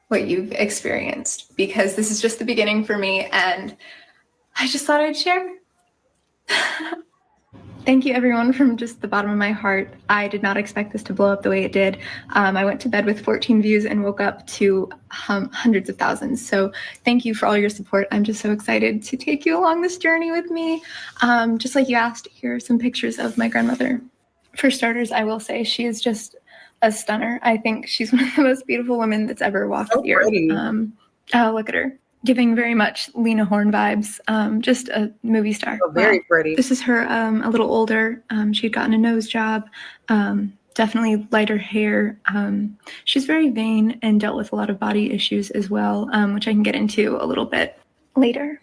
what you've experienced because this is just the beginning for me and I just thought I'd share. Thank you everyone from just the bottom of my heart. I did not expect this to blow up the way it did. I went to bed with 14 views and woke up to hundreds of thousands. So thank you for all your support. I'm just so excited to take you along this journey with me. Just like you asked, here are some pictures of my grandmother. For starters, I will say she is just a stunner. I think she's one of the most beautiful women that's ever walked the earth. Oh, look at her. Giving very much Lena Horne vibes, just a movie star. Oh, very pretty. This is her a little older. She'd gotten a nose job, definitely lighter hair. She's very vain and dealt with a lot of body issues as well, which I can get into a little bit later.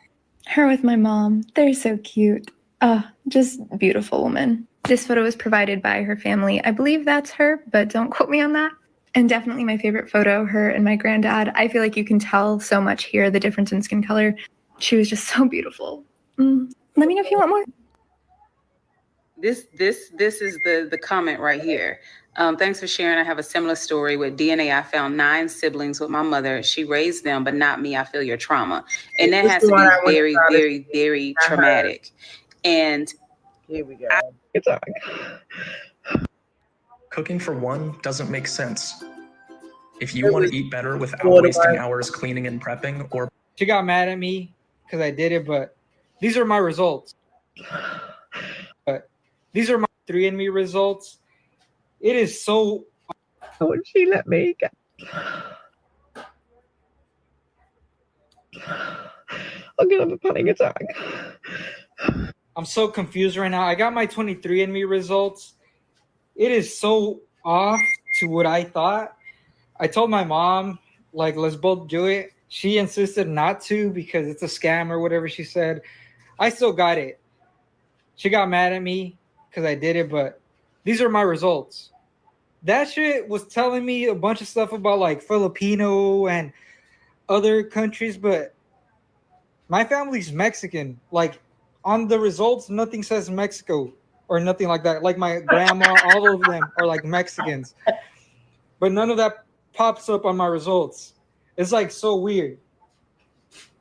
Her with my mom, they're so cute. Just beautiful woman. This photo was provided by her family. I believe that's her, but don't quote me on that. And definitely my favorite photo, her and my granddad. I feel like you can tell so much here, the difference in skin color. She was just so beautiful. Let me know if you want more. This is the comment right here. Thanks for sharing. I have a similar story with DNA. I found 9 siblings with my mother. She raised them, but not me. I feel your trauma. And that has to be very, very, very traumatic. And here we go. Cooking for one doesn't make sense. If you want to eat better without wasting hours cleaning and prepping, or she got mad at me because I did it, but these are my results. But these are my 3andMe results. It is so. Oh, she let me get. I'm gonna have a panic attack. I'm so confused right now. I got my 23andMe results. It is so off to what I thought. I told my mom, like, let's both do it. She insisted not to because it's a scam or whatever she said. I still got it. She got mad at me because I did it, but these are my results. That shit was telling me a bunch of stuff about like Filipino and other countries, but my family's Mexican. Like on the results, nothing says Mexico or nothing like that. Like my grandma, all of them are like Mexicans, but none of that pops up on my results. It's like so weird.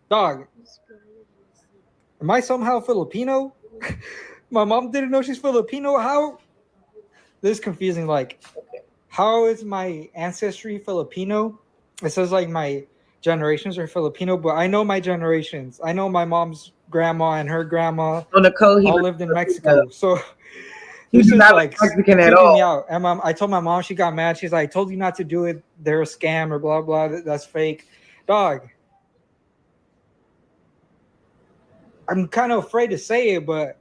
Dog, am I somehow Filipino? My mom didn't know she's Filipino. How? This is confusing. Like, how is my ancestry Filipino? It says like my generations are Filipino, but I know my generations. I know my mom's grandma and her grandma Oh, Nicole, he all was lived in Filipino. Mexico. So He this did is not like look Mexican at creeping me all. out. And I told my mom, she got mad. She's like, I told you not to do it. They're a scam or blah, blah. That's fake. Dog. I'm kind of afraid to say it, but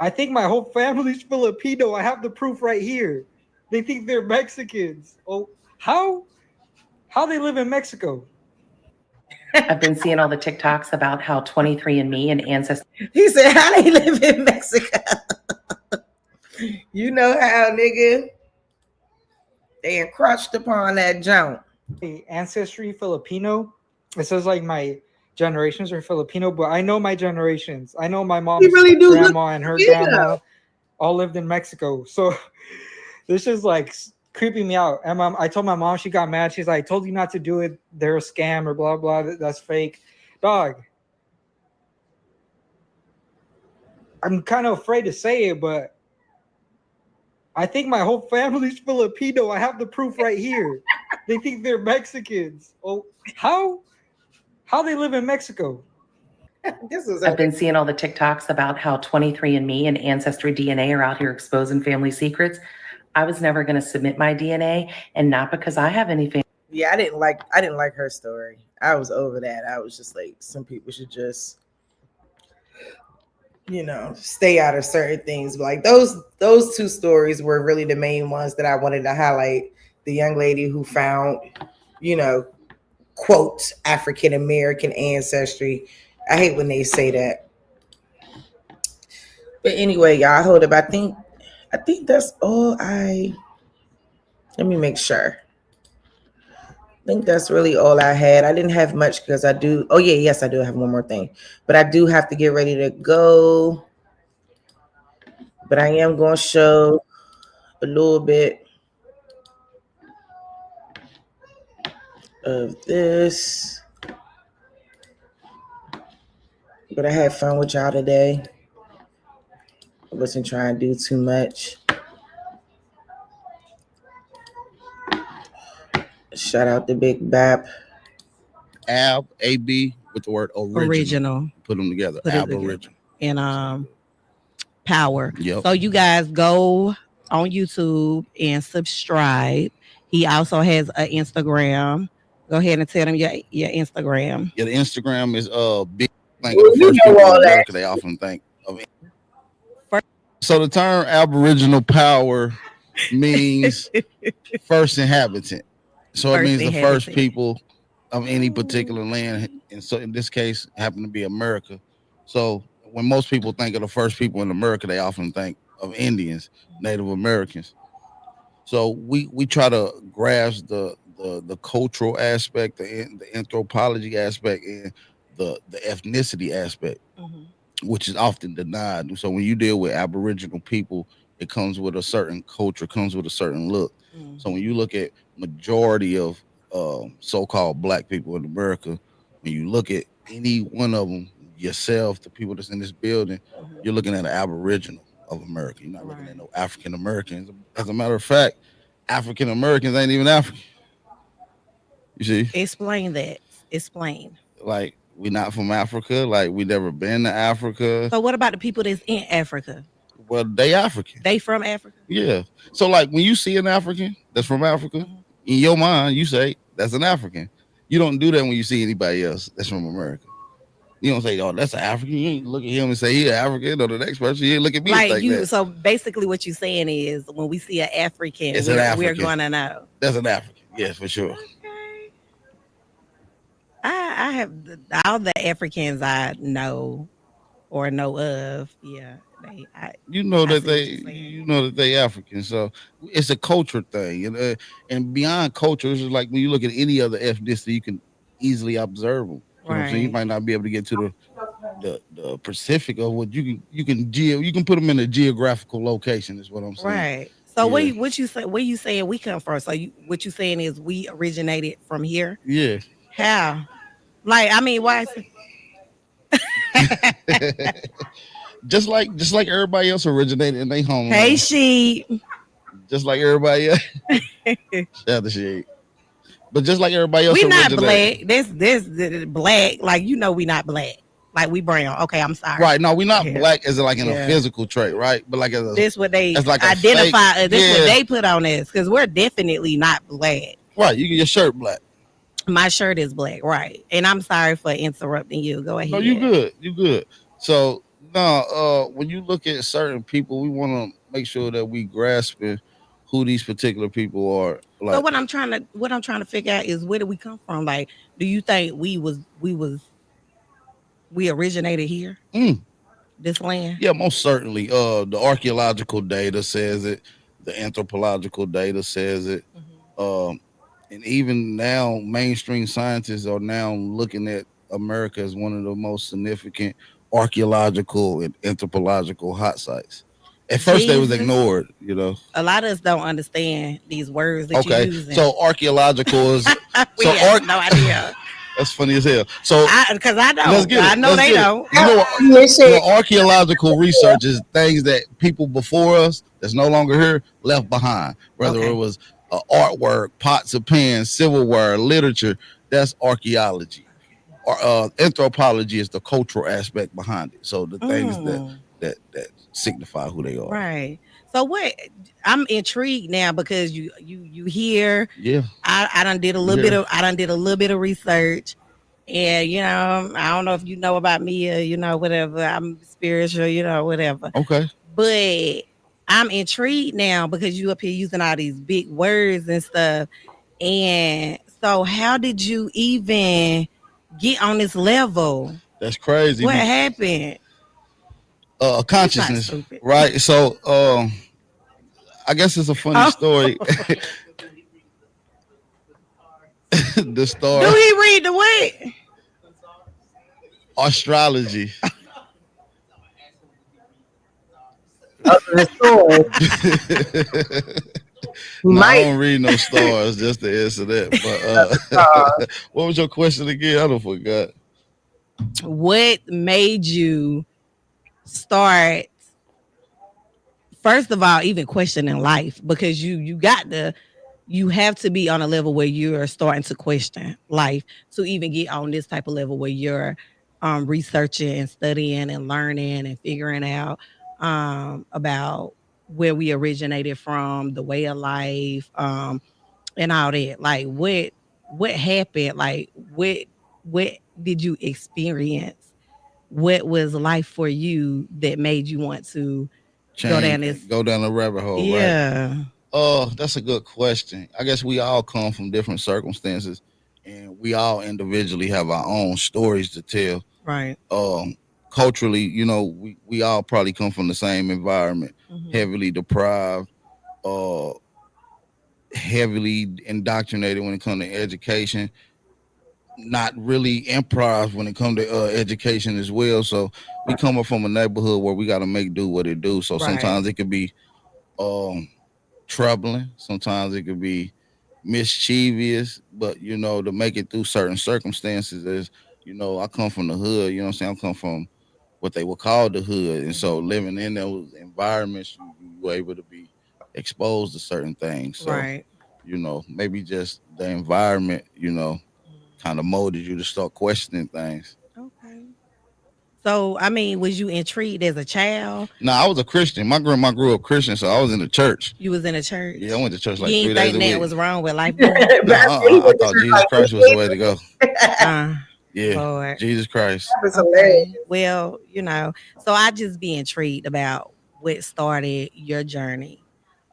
I think my whole family's Filipino. I have the proof right here. They think they're Mexicans. Oh, how they live in Mexico? I've been seeing all the TikToks about how 23andMe and Ancestry. He said, how they live in Mexico? You know how, nigga. They encroached upon that junk. Ancestry Filipino. It says like my generations are Filipino, but I know my generations. I know my mom's grandma and her grandma all lived in Mexico. So this is like creeping me out. And I told my mom, she got mad. She's like, I told you not to do it. They're a scam or blah, blah. That's fake. Dog. I'm kind of afraid to say it, but I think my whole family's Filipino. I have the proof right here. They think they're Mexicans. Oh, how they live in Mexico? I've been seeing all the TikToks about how 23andMe and Ancestry DNA are out here exposing family secrets. I was never going to submit my DNA, and not because I have any family. Yeah, I didn't like her story. I was over that. I was just like, some people should just, stay out of certain things. Like those two stories were really the main ones that I wanted to highlight. The young lady who found, quote, African American ancestry. I hate when they say that. But anyway, y'all, hold up. I think that's all let me make sure. I think that's really all I had. I didn't have much because I do have one more thing. But I do have to get ready to go. But I am going to show a little bit of this. But I had fun with y'all today. I wasn't trying to do too much. Shout out to Big Bap. AB with the word original. Put them together. Aboriginal. And Power. Yep. So you guys go on YouTube and subscribe. He also has an Instagram. Go ahead and tell them your Instagram. Yeah, the Instagram is big. Think of the first people in America they often think of. So the term Aboriginal power means first inhabitant. So it means the first people of any particular land, and so in this case, happen to be America. So when most people think of the first people in America, they often think of Indians, Native Americans. So we try to grasp the cultural aspect, the anthropology aspect, and the ethnicity aspect, which is often denied. So when you deal with Aboriginal people, it comes with a certain culture, comes with a certain look. So when you look at majority of so-called Black people in America, when you look at any one of them, yourself, the people that's in this building, you're looking at an Aboriginal of America. You're not looking at no African Americans. As a matter of fact, African Americans ain't even African. You see? Explain that. Explain. Like, we're not from Africa. Like, we never been to Africa. So what about the people that's in Africa? Well, they African. They from Africa? Yeah. So like when you see an African that's from Africa, in your mind, you say that's an African. You don't do that when you see anybody else that's from America. You don't say, oh, that's an African. You ain't look at him and say he's an African, or the next person, you ain't look at me Like like you, that. so basically what you're saying is when we see an African, It's an African. we're gonna know. That's an African. Yes, for sure. I have all the Africans I know or know of. Yeah, You know that they African. So it's a culture thing, and beyond culture, it's just like when you look at any other ethnicity, you can easily observe them. You know what I'm saying? You might not be able to get to the Pacific of what you can put them in a geographical location. Is what I'm saying. Right. So what you say? Where you saying we come from? So what you saying is we originated from here? Yeah. How? Like, I mean, why? just like everybody else originated in their home. Hey, sheep. Just like everybody else. Shout out to sheep. But just like everybody else, We not originated. black. This black. Like we not black. Like we brown. Okay, I'm sorry. Right. No, we not Yeah. black as like in Yeah. a physical trait, right? But like This what they as like a identify. fake- This what yeah. they put on us because we're definitely not black. Right. You get your shirt black. My shirt is black, right? And I'm sorry for interrupting you. Go ahead. No, you good. You good. So no, when you look at certain people, we want to make sure that we grasping who these particular people are. Like, So what I'm trying to figure out is where do we come from? Like, do you think we originated here? This land? yeah, most certainly. The archaeological data says it. The anthropological data says it. And even now, mainstream scientists are now looking at America as one of the most significant archaeological and anthropological hot sites. At first, they was Jesus. ignored. You know. A lot of us don't understand these words that you're Okay, using. so archaeological is we so have no idea. That's funny as hell. So Because I don't. let's get it. I know Let's they get it. don't. You know, archaeological research is things that people before us that's no longer here left behind. Whether it was artwork, pots of pans, silverware, literature, that's archaeology. Anthropology is the cultural aspect behind it. So the things that signify who they are. Right. So what? I'm intrigued now because you hear. Yeah. I done did a little bit of research, and I don't know if you know about me or whatever. I'm spiritual, whatever. Okay. But I'm intrigued now because you up here using all these big words and stuff. And so, how did you even get on this level? That's crazy. What happened? Consciousness, right? So I guess it's a funny story. The story. Do he read the what? Astrology. No, I don't read no stars just to answer that. But what was your question again? I don't forgot. What made you start, first of all, even questioning life? Because you have to be on a level where you're starting to question life to even get on this type of level where you're researching and studying and learning and figuring out about where we originated from, the way of life, and all that. Like what happened? Like what did you experience? What was life for you that made you want to go down the rabbit hole? Yeah. Right? That's a good question. I guess we all come from different circumstances, and we all individually have our own stories to tell. Right. Culturally, we all probably come from the same environment, heavily deprived, heavily indoctrinated when it comes to education, not really improv when it comes to education as well. So we come up from a neighborhood where we got to make do what it do. So sometimes it could be troubling, sometimes it could be mischievous, but to make it through certain circumstances is, I come from the hood, you know what I'm saying? I come from what they would call the hood. And so living in those environments, you were able to be exposed to certain things. So, maybe just the environment, kind of molded you to start questioning things. Okay. So, I mean, was you intrigued as a child? No, I was a Christian. My grandma grew up Christian, so I was in the church. You was in a church? Yeah, I went to church like you 3 days a week. You think that was wrong with life? No, I thought Jesus Christ was the way to go. Yeah, Lord. Jesus Christ. Okay. Well, so I just be intrigued about what started your journey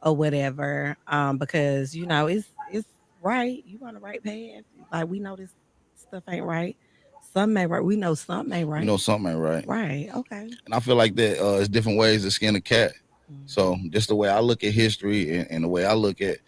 or whatever, because it's right. You on the right path. Like we know this stuff ain't right. Something ain't right. We know something ain't right. Something ain't right. Right. Okay. And I feel like that it's different ways to skin a cat. So just the way I look at history and the way I look at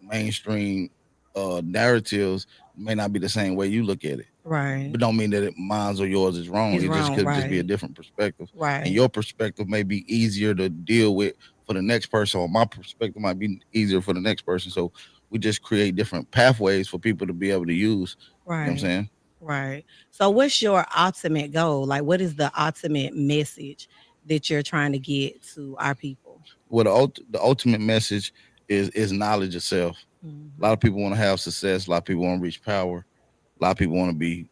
mainstream narratives may not be the same way you look at it. Right. But don't mean that mine or yours is wrong. It just could just be a different perspective. Right. And your perspective may be easier to deal with for the next person, or my perspective might be easier for the next person. So we just create different pathways for people to be able to use. Right. You know what I'm saying? Right. So what's your ultimate goal? Like, what is the ultimate message that you're trying to get to our people? Well, the ultimate message is knowledge itself. A lot of people want to have success. A lot of people want to reach power. A lot of people want to be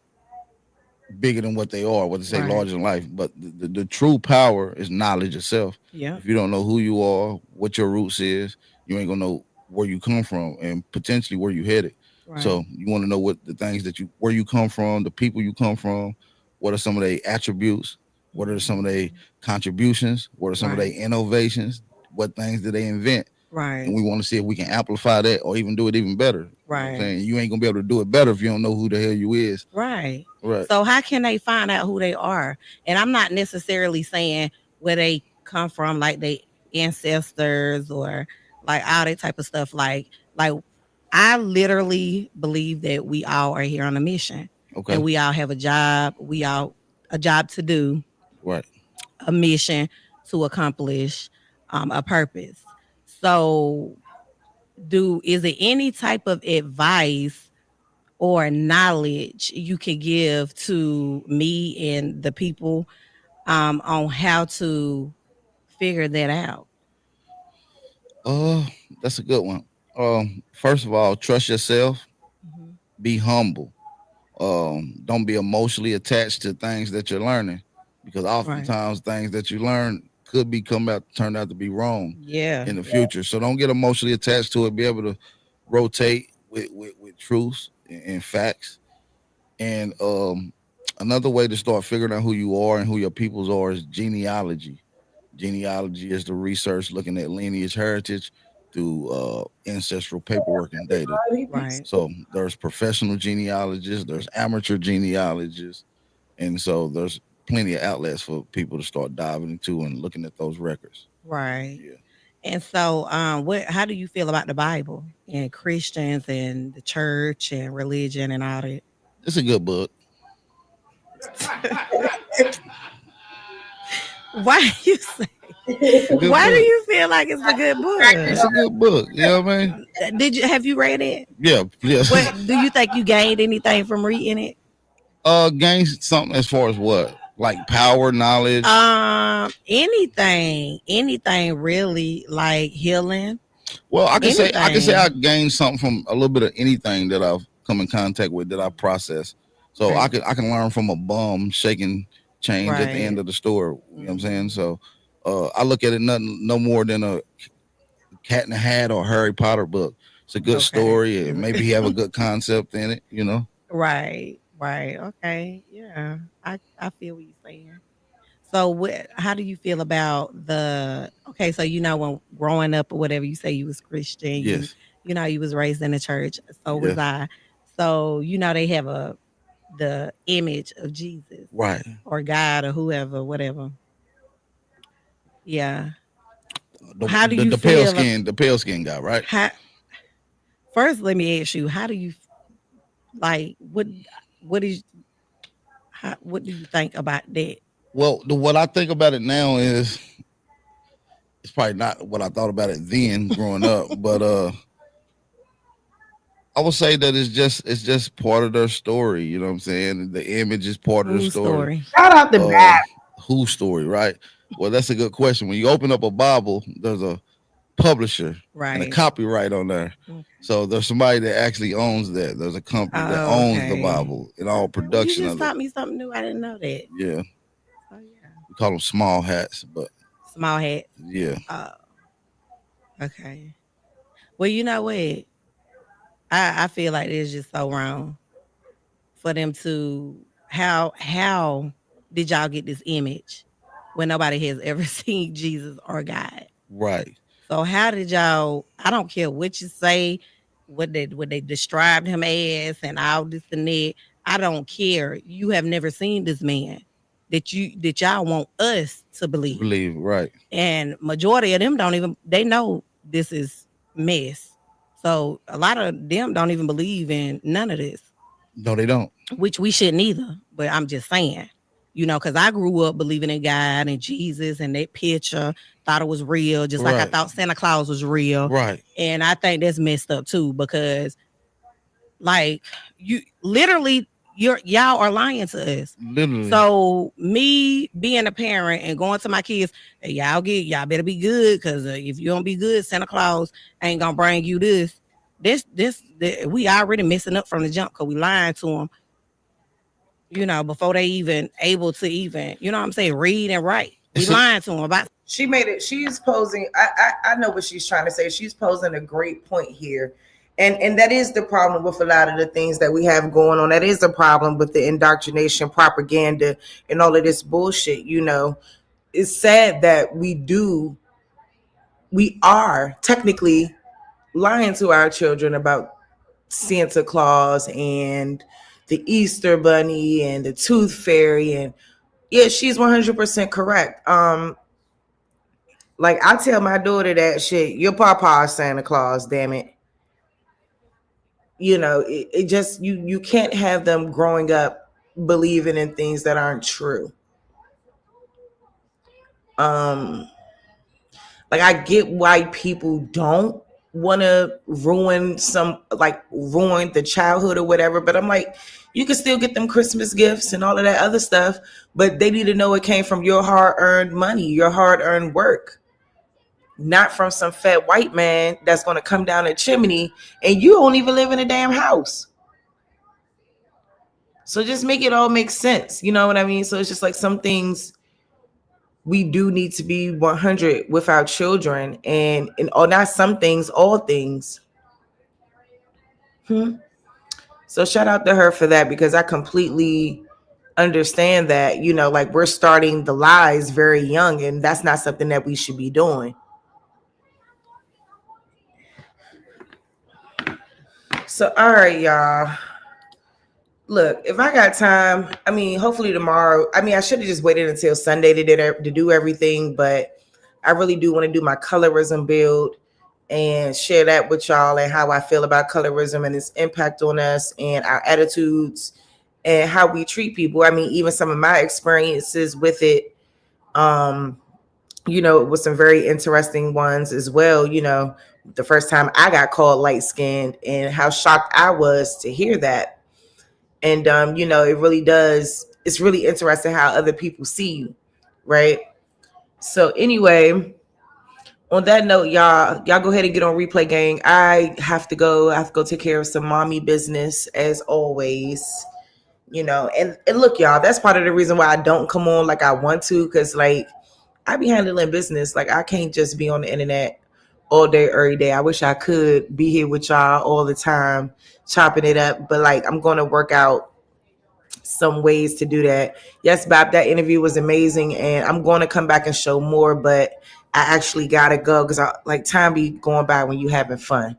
bigger than what they are, what they say Right. larger than life. But the true power is knowledge itself. Yeah. If you don't know who you are, what your roots is, you ain't gonna know where you come from and potentially where you headed. Right. So you want to know what the things that where you come from, the people you come from, what are some of their attributes, what are some of their contributions, what are some of their Right. innovations, what things did they invent, Right. and we want to see if we can amplify that or even do it even better. You know what I'm Right. saying? You ain't gonna be able to do it better if you don't know who the hell you is. Right. Right. So how can they find out who they are? And I'm not necessarily saying where they come from, like they ancestors or like all that type of stuff. Like I literally believe that we all are here on a mission. Okay. And we all have a job. We all a job to do, Right. a mission to accomplish, a purpose. So is it any type of advice or knowledge you can give to me and the people on how to figure that out? That's a good one. First of all, trust yourself. Be humble. Don't be emotionally attached to things that you're learning, because oftentimes things that you learn could turn out to be wrong. Yeah. In the future. So don't get emotionally attached to it. Be able to rotate with truths and facts. And another way to start figuring out who you are and who your peoples are is genealogy. Genealogy is the research looking at lineage heritage through ancestral paperwork and data. Right. So there's professional genealogists, there's amateur genealogists, and so there's plenty of outlets for people to start diving into and looking at those records. Right. Yeah. And so how do you feel about the Bible and Christians and the church and religion and all that? It's a good book. Why you say? Why do you feel like it's a good book? It's a good book. You know what I mean? Have you read it? Yeah. What do you think you gained anything from reading it? Gain something as far as what? Like power, knowledge? Anything really, like healing. Well, I can say I gained something from a little bit of anything that I've come in contact with that I process. So I can learn from a bum shaking change at the end of the store. You know what I'm saying? So I look at it no more than a Cat in the Hat or Harry Potter book. It's a good story, and maybe he have a good concept in it, you know? Right. Okay. Yeah. I feel what you're saying. So how do you feel about so when growing up or whatever, you say you was Christian, yes. You was raised in the church. So was I. So they have the image of Jesus. Right. Or God or whoever, whatever. Yeah. How do you feel? The pale skin guy, right? First, let me ask you, how do you like what do you think about that? Well, what I think about it now is it's probably not what I thought about it then growing up, but I would say that it's just part of their story. You know what I'm saying? The image is part of the story. Shout out to Matt. Whose story, right? Well, that's a good question. When you open up a Bible, there's a publisher and a copyright on there. Okay. So there's somebody that actually owns that. There's a company that owns the Bible and all production. You just taught me something new. I didn't know that. Yeah. Oh yeah. We call them small hats, but small hats. Yeah. Okay. Well, you know what? I feel like it's just so wrong for them to how did y'all get this image when nobody has ever seen Jesus or God? Right. So how did y'all? I don't care what you say, what they described him as, and all this and that. I don't care. You have never seen this man that y'all want us to believe. Right. And majority of them they know this is mess. So a lot of them don't even believe in none of this. No, they don't. Which we shouldn't either. But I'm just saying, because I grew up believing in God and Jesus and that picture, thought it was real, just like I thought Santa Claus was real. Right. And I think that's messed up too, because like you literally y'all are lying to us. Literally. So me being a parent and going to my kids, hey, y'all better be good, because if you don't be good, Santa Claus ain't gonna bring you this. we already messing up from the jump because we lying to them, you know, before they even able to even, you know what I'm saying, read and write. We lying to them about. She made it. She's posing. I know what she's trying to say. She's posing a great point here. And that is the problem with a lot of the things that we have going on. That is the problem with the indoctrination, propaganda, and all of this bullshit. You know, it's sad that we are technically lying to our children about Santa Claus and the Easter Bunny and the Tooth Fairy. And yeah, she's 100% correct. Like I tell my daughter that shit, your papa is Santa Claus, damn it. You know, it just you can't have them growing up believing in things that aren't true. Like I get why people don't want to ruin the childhood or whatever, but I'm like, you can still get them Christmas gifts and all of that other stuff, but they need to know it came from your hard-earned money, your hard-earned work. Not from some fat white man that's going to come down a chimney and you don't even live in a damn house. So just make it all make sense. You know what I mean? So it's just like some things we do need to be 100 with our children and not some things, all things. So shout out to her for that, because I completely understand that, you know, like we're starting the lies very young and that's not something that we should be doing. So, all right, y'all. Look, if I got time, I mean, hopefully tomorrow. I mean, I should have just waited until Sunday to do everything, but I really do want to do my colorism build and share that with y'all and how I feel about colorism and its impact on us and our attitudes and how we treat people. I mean, even some of my experiences with it, you know, with some very interesting ones as well. You know, the first time I got called light-skinned and how shocked I was to hear that. And, you know, it's really interesting how other people see you, right? So anyway, on that note, y'all go ahead and get on Replay Gang. I have to go take care of some mommy business as always, you know, and look, y'all, that's part of the reason why I don't come on like I want to, because like I be handling business. Like I can't just be on the internet all day, every day. I wish I could be here with y'all all the time, chopping it up. But like, I'm going to work out some ways to do that. Yes, Bob, that interview was amazing. And I'm going to come back and show more, but I actually got to go because time be going by when you having fun.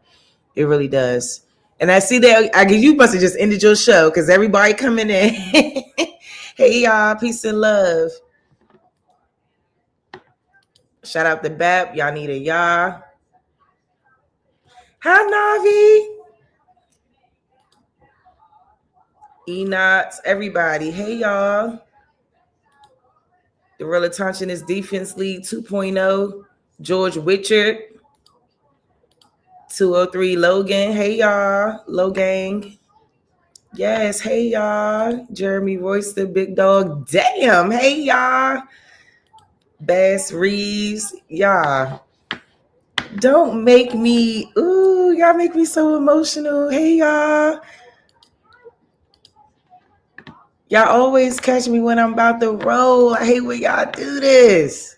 It really does. And I see that, I guess you must have just ended your show because everybody coming in. Hey, y'all, peace and love. Shout out to Bap. Y'all need a y'all. Hi, Navi. Enox, everybody. Hey, y'all. The Real Attention is Defense League 2.0. George Richard. 203 Logan. Hey, y'all. Logang. Yes. Hey, y'all. Jeremy Royster, Big Dog. Damn. Hey, y'all. Bass Reeves. Y'all. Don't make me. Ooh, y'all make me so emotional. Hey, y'all. Y'all always catch me when I'm about to roll. I hate when y'all do this.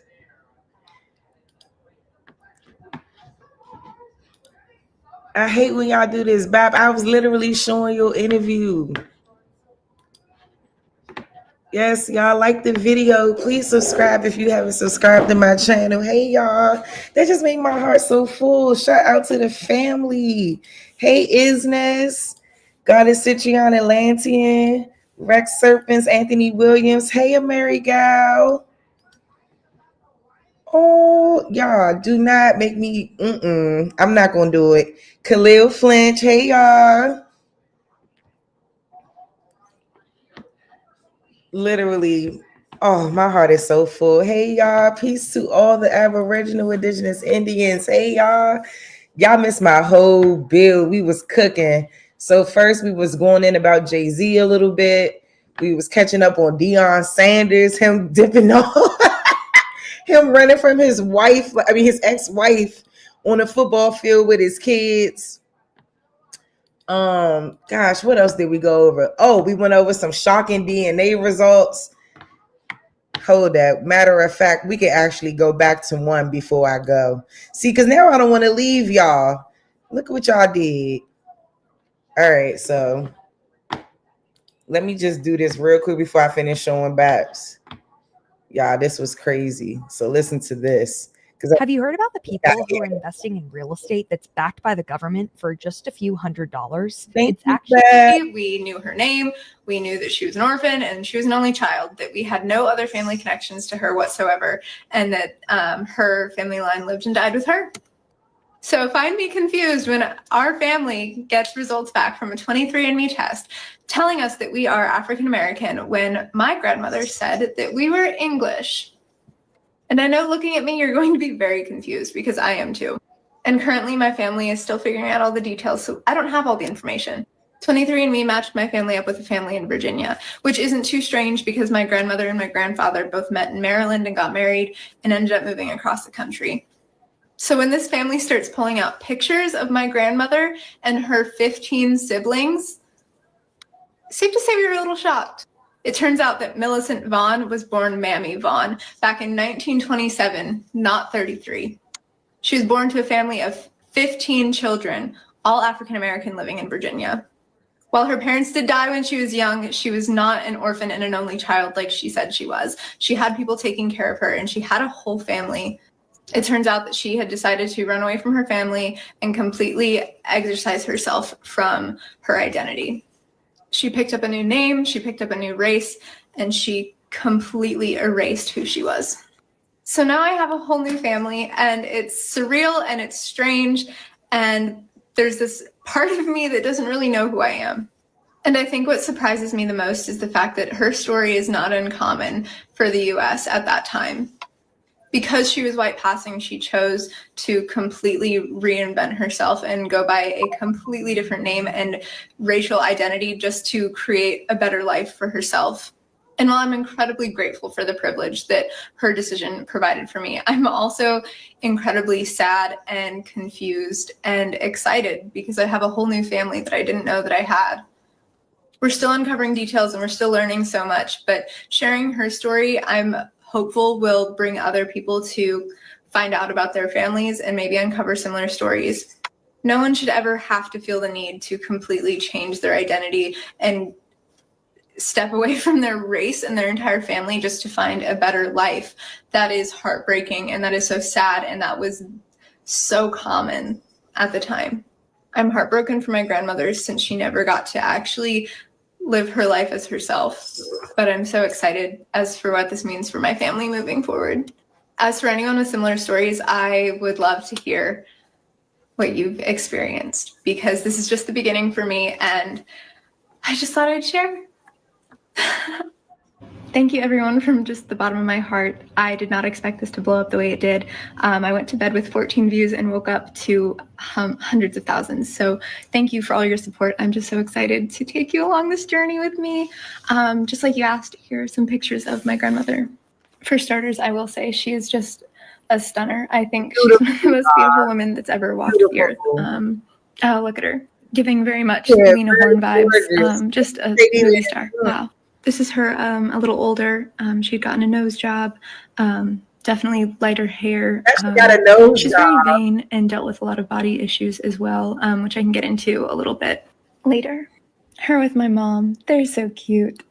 I hate when y'all do this, Bab. I was literally showing your interview. Yes, y'all like the video. Please subscribe if you haven't subscribed to my channel. Hey, y'all. That just made my heart so full. Shout out to the family. Hey, Isness. Goddess Citrion Atlantean. Rex Serpents, Anthony Williams. Hey, Amerigal. Oh, y'all, do not make me. I'm not going to do it. Khalil Flinch. Hey, y'all. Literally, oh, my heart is so full. Hey, y'all. Peace to all the Aboriginal, Indigenous, Indians. Hey, y'all. Y'all missed my whole build. We was cooking. So first we was going in about Jay-Z a little bit. We was catching up on Deion Sanders, him dipping off, him running from his wife, his ex-wife on a football field with his kids. Gosh, what else did we go over? Oh, we went over some shocking DNA results. Hold that. Matter of fact, we could actually go back to one before I go. See, because now I don't want to leave y'all. Look at what y'all did. All right, so let me just do this real quick before I finish showing backs. Y'all, this was crazy. So listen to this. Have you heard about the people who are investing in real estate that's backed by the government for just a few $100s? It's actually We knew her name. We knew that she was an orphan and she was an only child, that we had no other family connections to her whatsoever, and that her family line lived and died with her. So find me confused when our family gets results back from a 23andMe test telling us that we are African American when my grandmother said that we were English. And I know looking at me, you're going to be very confused because I am too. And currently my family is still figuring out all the details, so I don't have all the information. 23andMe matched my family up with a family in Virginia, which isn't too strange because my grandmother and my grandfather both met in Maryland and got married and ended up moving across the country. So when this family starts pulling out pictures of my grandmother and her 15 siblings, safe to say we were a little shocked. It turns out that Millicent Vaughn was born Mammy Vaughn back in 1927, not 33. She was born to a family of 15 children, all African American, living in Virginia. While her parents did die when she was young, she was not an orphan and an only child like she said she was. She had people taking care of her and she had a whole family. It turns out that she had decided to run away from her family and completely exorcise herself from her identity. She picked up a new name, she picked up a new race, and she completely erased who she was. So now I have a whole new family, and it's surreal and it's strange, and there's this part of me that doesn't really know who I am. And I think what surprises me the most is the fact that her story is not uncommon for the US at that time. Because she was white passing, she chose to completely reinvent herself and go by a completely different name and racial identity just to create a better life for herself. And while I'm incredibly grateful for the privilege that her decision provided for me, I'm also incredibly sad and confused and excited because I have a whole new family that I didn't know that I had. We're still uncovering details and we're still learning so much, but sharing her story, I'm hopeful will bring other people to find out about their families and maybe uncover similar stories. No one should ever have to feel the need to completely change their identity and step away from their race and their entire family just to find a better life. That is heartbreaking and that is so sad, and that was so common at the time. I'm heartbroken for my grandmother since she never got to actually live her life as herself, but I'm so excited as for what this means for my family moving forward. As for anyone with similar stories, I would love to hear what you've experienced because this is just the beginning for me and I just thought I'd share. Thank you everyone from just the bottom of my heart. I did not expect this to blow up the way it did. I went to bed with 14 views and woke up to hundreds of thousands. So thank you for all your support. I'm just so excited to take you along this journey with me. Just like you asked, here are some pictures of my grandmother. For starters, I will say she is just a stunner. I think she's one of the most beautiful women that's ever walked the earth. Oh, look at her. Giving very much Lena Horne vibes. Just a movie star. Wow. This is her a little older. She'd gotten a nose job, definitely lighter hair. Got a nose she's job. very vain and dealt with a lot of body issues as well, which I can get into a little bit later. Her with my mom, they're so cute.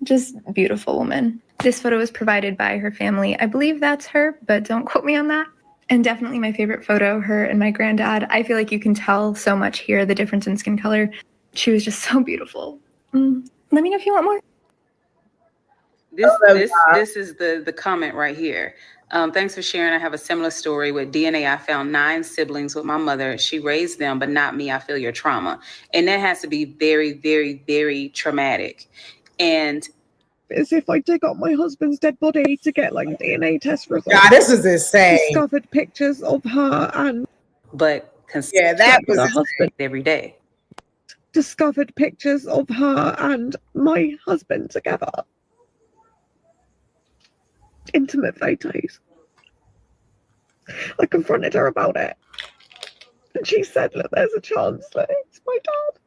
Just beautiful woman. This photo was provided by her family. I believe that's her, but don't quote me on that. And definitely my favorite photo, her and my granddad. I feel like you can tell so much here, the difference in skin color. She was just so beautiful. Let me know if you want more. This is the comment right here. Thanks for sharing. I have a similar story with DNA. I found 9 siblings with my mother. She raised them, but not me. I feel your trauma. And that has to be very, very, very traumatic. And as if I dig up my husband's dead body to get like DNA test results. God, this is insane. Discovered pictures of her and yeah, that was her husband every day. Discovered pictures of her and my husband together. Intimate photos. I confronted her about it. And she said, look, there's a chance that it's my dad.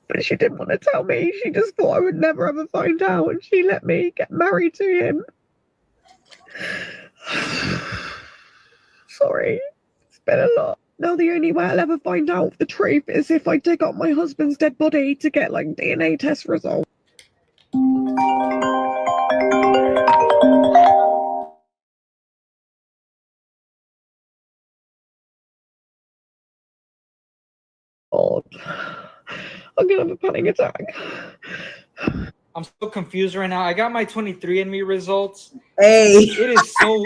But she didn't want to tell me. She just thought I would never ever find out. And she let me get married to him. Sorry. It's been a lot. Now the only way I'll ever find out the truth is if I dig up my husband's dead body to get like DNA test results. God. I'm gonna have a panic attack. I'm so confused right now. I got my 23andMe results. Hey, it is so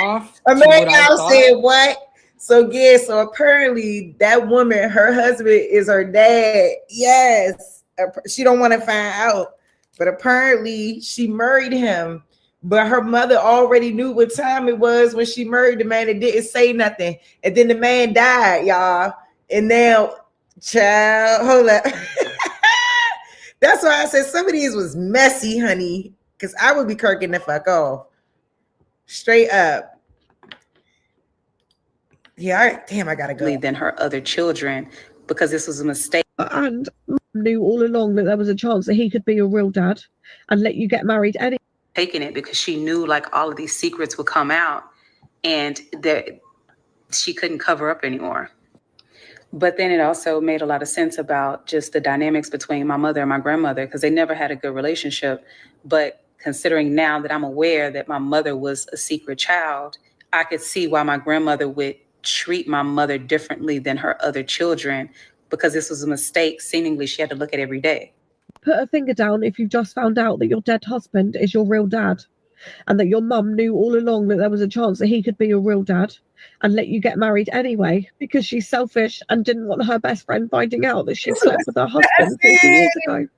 off. To what America I thought. said what? So yeah, so apparently that woman, her husband is her dad. Yes, she don't want to find out, but apparently she married him. But her mother already knew what time it was when she married the man and didn't say nothing. And then the man died, y'all. And now, child, hold up. That's why I said some of these was messy, honey, because I would be kirking the fuck off. Straight up. Yeah, damn, I gotta go. Than her other children, because this was a mistake. And knew all along that there was a chance that he could be your real dad and let you get married anyway. Taking it because she knew like all of these secrets would come out and that she couldn't cover up anymore. But then it also made a lot of sense about just the dynamics between my mother and my grandmother, because they never had a good relationship. But considering now that I'm aware that my mother was a secret child, I could see why my grandmother would treat my mother differently than her other children, because this was a mistake seemingly she had to look at every day. Put a finger down if you've just found out that your dead husband is your real dad and that your mum knew all along that there was a chance that he could be your real dad and let you get married anyway because she's selfish and didn't want her best friend finding out that she slept with her husband 40 years ago.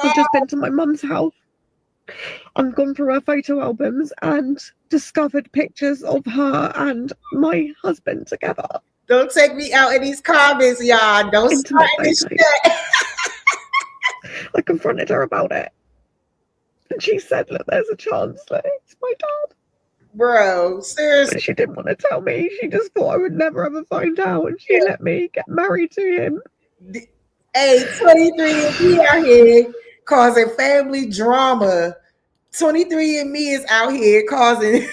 I've just been to my mum's house. I've gone through her photo albums and discovered pictures of her and my husband together. Don't take me out in these comments, y'all. Don't start this shit. I confronted her about it. And she said, look, there's a chance that it's my dad. Bro, seriously. But she didn't want to tell me. She just thought I would never ever find out. And she let me get married to him. Hey, 23andMe out here causing family drama. 23andMe is out here causing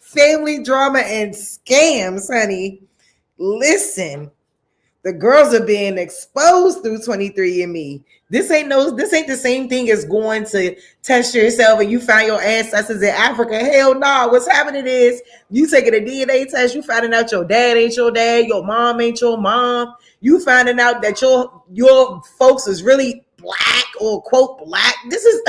family drama and scams, honey. Listen, the girls are being exposed through 23andMe. This ain't the same thing as going to test yourself and you find your ancestors in Africa. Hell no. What's happening is you taking a DNA test, you finding out your dad ain't your dad, your mom ain't your mom. You finding out that your folks is really black or quote black. This is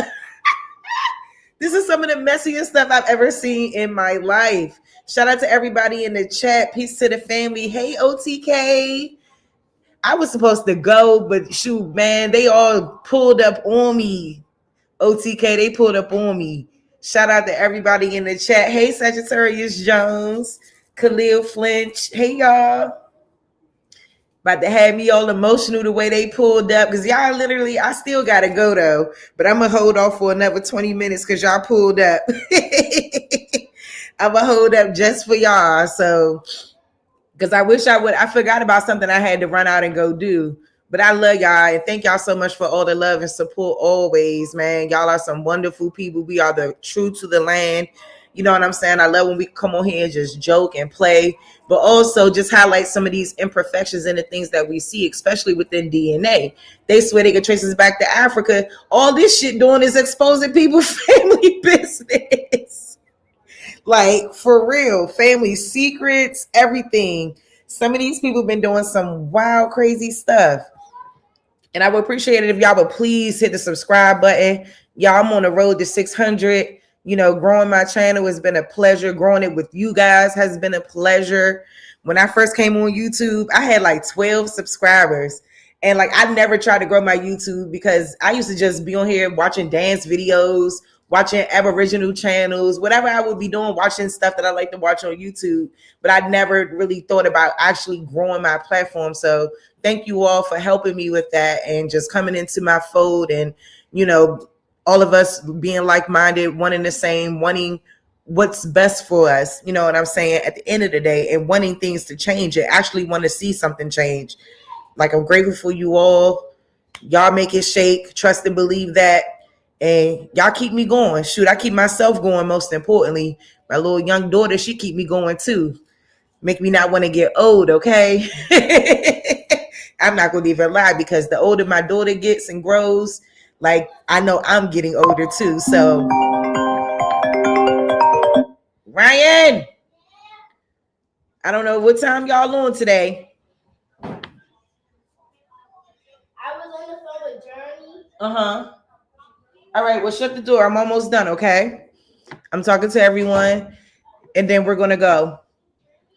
some of the messiest stuff I've ever seen in my life. Shout out to everybody in the chat. Peace to the family. Hey, OTK. I was supposed to go, but shoot, man, they all pulled up on me. OTK, they pulled up on me. Shout out to everybody in the chat. Hey, Sagittarius Jones, Khalil Flinch. Hey, y'all. About to have me all emotional the way they pulled up, because y'all literally, I still got to go though, but I'm going to hold off for another 20 minutes because y'all pulled up. I'm going to hold up just for y'all. So, because I forgot about something I had to run out and go do. But I love y'all and thank y'all so much for all the love and support always, man. Y'all are some wonderful people. We are the true to the land. You know what I'm saying? I love when we come on here and just joke and play, but also just highlight some of these imperfections and the things that we see, especially within DNA. They swear they can trace us back to Africa. All this shit doing is exposing people's family business. Like, for real, family secrets, everything. Some of these people have been doing some wild, crazy stuff. And I would appreciate it if y'all would please hit the subscribe button. Y'all, I'm on the road to 600. You know, growing my channel has been a pleasure. Growing it with you guys has been a pleasure. When I first came on YouTube, I had like 12 subscribers. And like, I never tried to grow my YouTube because I used to just be on here watching dance videos, watching Aboriginal channels, whatever I would be doing, watching stuff that I like to watch on YouTube. But I never really thought about actually growing my platform. So thank you all for helping me with that and just coming into my fold and, you know, all of us being like-minded, wanting the same, wanting what's best for us, you know what I'm saying, at the end of the day, and wanting things to change and actually want to see something change. Like, I'm grateful for you all. Y'all make it shake, trust and believe that. And y'all keep me going. Shoot, I keep myself going, most importantly. My little young daughter, she keep me going too. Make me not want to get old, okay? I'm not going to even lie, because the older my daughter gets and grows, like, I know I'm getting older too. So, Ryan, I don't know what time y'all on today. I was on the phone with Journey. Uh-huh. All right, well, shut the door. I'm almost done, okay? I'm talking to everyone, and then we're going to go.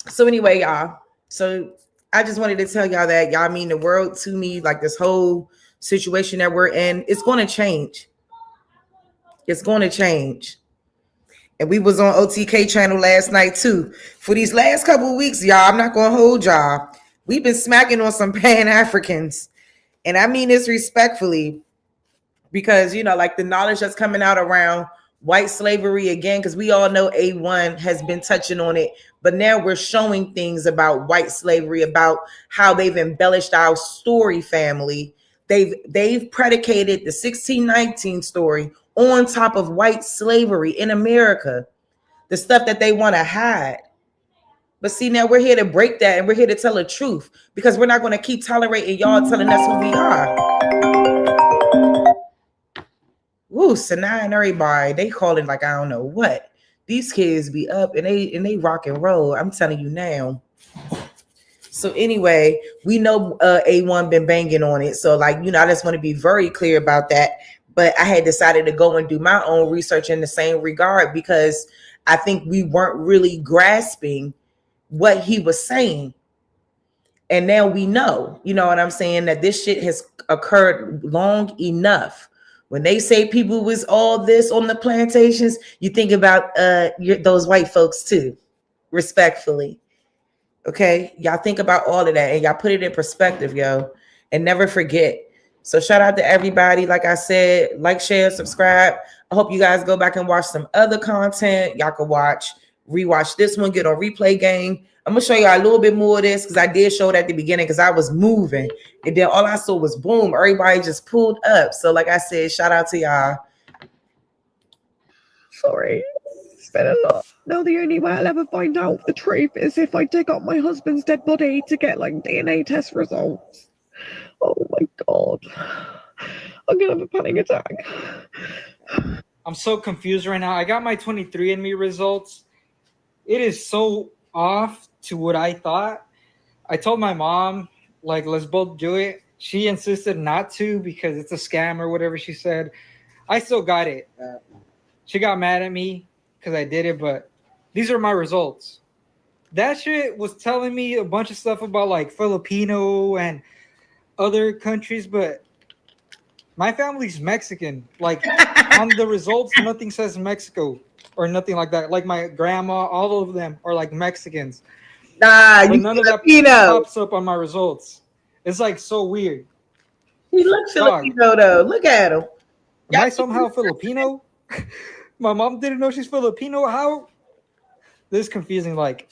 So anyway, y'all. So I just wanted to tell y'all that y'all mean the world to me. Like, this whole situation that we're in, it's going to change. It's going to change. And we was on OTK channel last night too. For these last couple of weeks, y'all, I'm not going to hold y'all. We've been smacking on some Pan-Africans. And I mean this respectfully, because, you know, like, the knowledge that's coming out around white slavery again, because we all know A1 has been touching on it, but now we're showing things about white slavery, about how they've embellished our story, family. They've predicated the 1619 story on top of white slavery in America, the stuff that they want to hide. But see, now we're here to break that, and we're here to tell the truth, because we're not going to keep tolerating y'all telling us who we are. Woo, Sanaa and everybody, they calling like I don't know what. These kids be up and they rock and roll. I'm telling you now. So anyway, we know A1 been banging on it. So, like, you know, I just want to be very clear about that. But I had decided to go and do my own research in the same regard, because I think we weren't really grasping what he was saying. And now we know, you know what I'm saying, that this shit has occurred long enough. When they say people was all this on the plantations, you think about those white folks too, respectfully. Okay, y'all think about all of that, and y'all put it in perspective, yo, and never forget. So shout out to everybody. Like I said, like, share, subscribe. I hope you guys go back and watch some other content. Y'all can rewatch this one, get on replay game. I'm gonna show y'all a little bit more of this, because I did show it at the beginning, because I was moving, and then all I saw was boom, everybody just pulled up. So like I said, shout out to y'all. Sorry, it's been a lot. Now the only way I'll ever find out the truth is if I dig up my husband's dead body to get, like, DNA test results. Oh my God, I'm gonna have a panic attack. I'm so confused right now. I got my 23andMe results. It is so off to what I thought. I told my mom, like, let's both do it. She insisted not to, because it's a scam or whatever she said. I still got it. She got mad at me because I did it, but these are my results. That shit was telling me a bunch of stuff about, like, Filipino and other countries, but my family's Mexican. Like, on the results, nothing says Mexico or nothing like that. Like, my grandma, all of them are, like, Mexicans. Nah, but you none Filipino. Of that pops up on my results. It's, like, so weird. He looks Filipino, though. Look at him. Am I somehow Filipino? My mom didn't know she's Filipino. How? This is confusing. Like,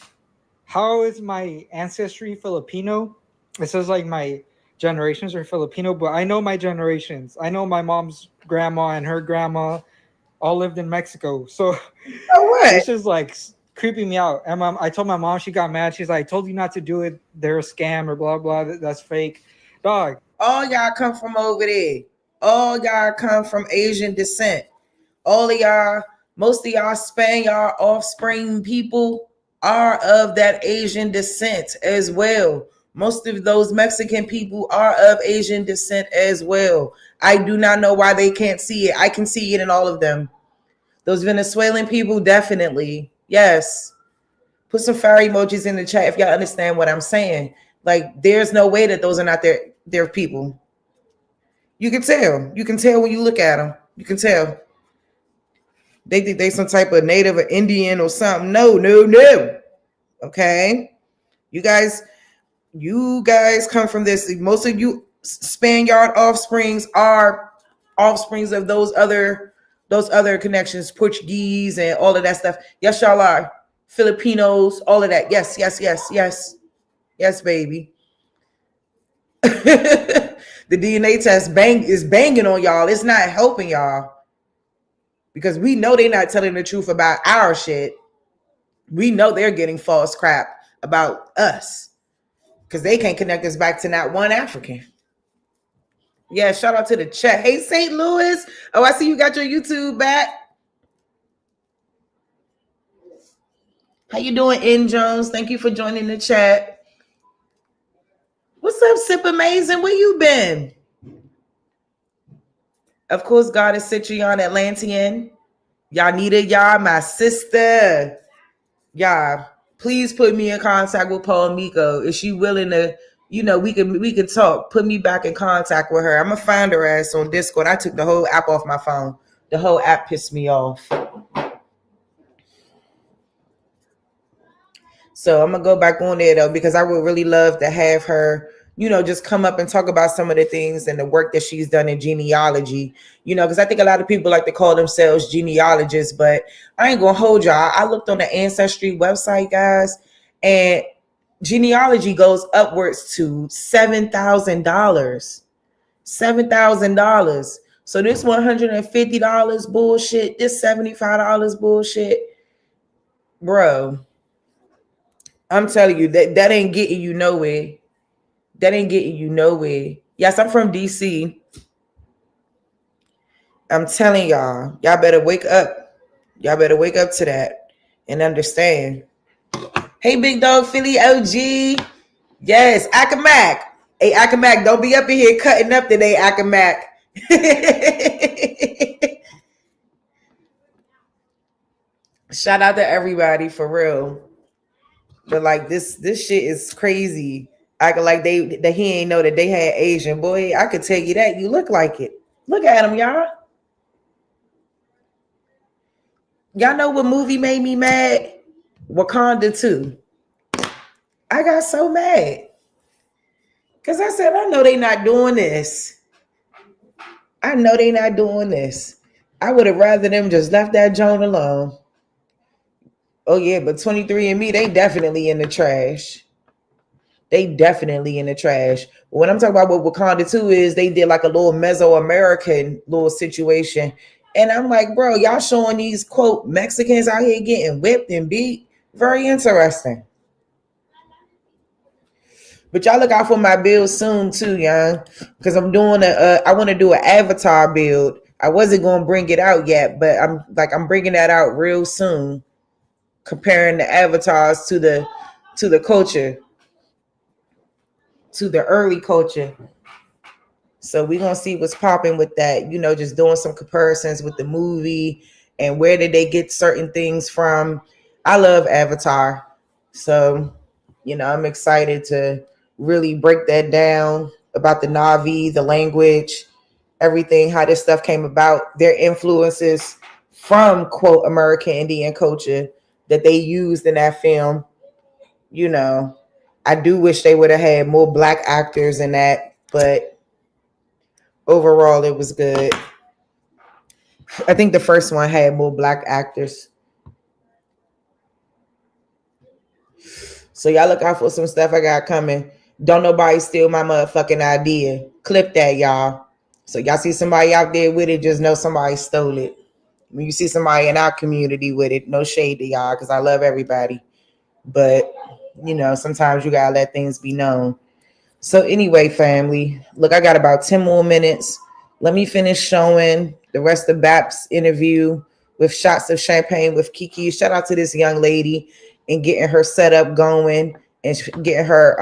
how is my ancestry Filipino? It says, like, my generations are Filipino, but I know my generations. I know my mom's grandma and her grandma all lived in Mexico. So it's just, like, creeping me out. And I told my mom, she got mad. She's like, I told you not to do it. They're a scam or blah, blah. That's fake. Dog. All y'all come from over there. All y'all come from Asian descent. All of y'all, most of y'all Spaniard offspring people are of that Asian descent as well. Most of those Mexican people are of Asian descent as well. I do not know why they can't see it. I can see it in all of them. Those Venezuelan people, definitely. Yes. Put some fire emojis in the chat if y'all understand what I'm saying. Like, there's no way that those are not their people. You can tell. You can tell when you look at them. You can tell. They think they some type of native or Indian or something. No. Okay. You guys come from this. Most of you Spaniard offsprings are offsprings of those other those other connections, Portuguese and all of that stuff. Yes, y'all are. Filipinos, all of that. Yes, yes, yes, yes. Yes, baby. The DNA test is banging on y'all. It's not helping y'all. Because we know they're not telling the truth about our shit. We know they're getting false crap about us. Because they can't connect us back to not one African. Yeah, shout out to the chat. Hey, St. Louis. Oh, I see you got your YouTube back. How you doing, N. Jones? Thank you for joining the chat. What's up, Sip Amazing? Where you been? Of course, God is Citrion Atlantean. Y'all needed y'all, my sister. Y'all, please put me in contact with Paul Miko. Is she willing to, we can talk. Put me back in contact with her. I'm gonna find her ass on Discord. I took the whole app off my phone. The whole app pissed me off. So I'm gonna go back on there though, because I would really love to have her, just come up and talk about some of the things and the work that she's done in genealogy, because I think a lot of people like to call themselves genealogists, but I ain't gonna hold y'all. I looked on the Ancestry website, guys, and genealogy goes upwards to $7,000. $7,000. So this $150 bullshit, this $75 bullshit, bro. I'm telling you, that ain't getting you nowhere. That ain't getting you nowhere. Yes, I'm from DC. I'm telling y'all better wake up. Y'all better wake up to that and understand. Hey, Big Dog Philly OG. Yes, Akamac. Hey, Akamac, don't be up in here cutting up today, Akamac. Shout out to everybody for real. But like this shit is crazy. Acting like that he ain't know that they had Asian. Boy, I could tell you that. You look like it. Look at him, y'all. Y'all know what movie made me mad? Wakanda 2. I got so mad. Because I said, I know they not doing this. I know they not doing this. I would have rather them just left that joint alone. Oh, yeah, but 23andMe, they definitely in the trash. They definitely in the trash. What I'm talking about with Wakanda 2 is they did like a little Mesoamerican little situation. And I'm like, bro, y'all showing these, quote, Mexicans out here getting whipped and beat. Very interesting. But y'all look out for my build soon too, young. Because I'm doing I want to do an avatar build. I wasn't going to bring it out yet, but I'm bringing that out real soon. Comparing the avatars to the culture. To the early culture. So we're going to see what's popping with that, just doing some comparisons with the movie and where did they get certain things from. I love Avatar. So, I'm excited to really break that down about the Na'vi, the language, everything, how this stuff came about, their influences from, quote, American Indian culture that they used in that film. I do wish they would have had more Black actors in that, but overall it was good. I think the first one had more Black actors. So y'all look out for some stuff I got coming. Don't nobody steal my motherfucking idea. Clip that, y'all. So y'all see somebody out there with it, just know somebody stole it. When you see somebody in our community with it, no shade to y'all, because I love everybody. But, sometimes you gotta let things be known. So anyway, family, look, I got about 10 more minutes. Let me finish showing the rest of BAP's interview with shots of champagne with Kiki. Shout out to this young lady and getting her setup going and getting her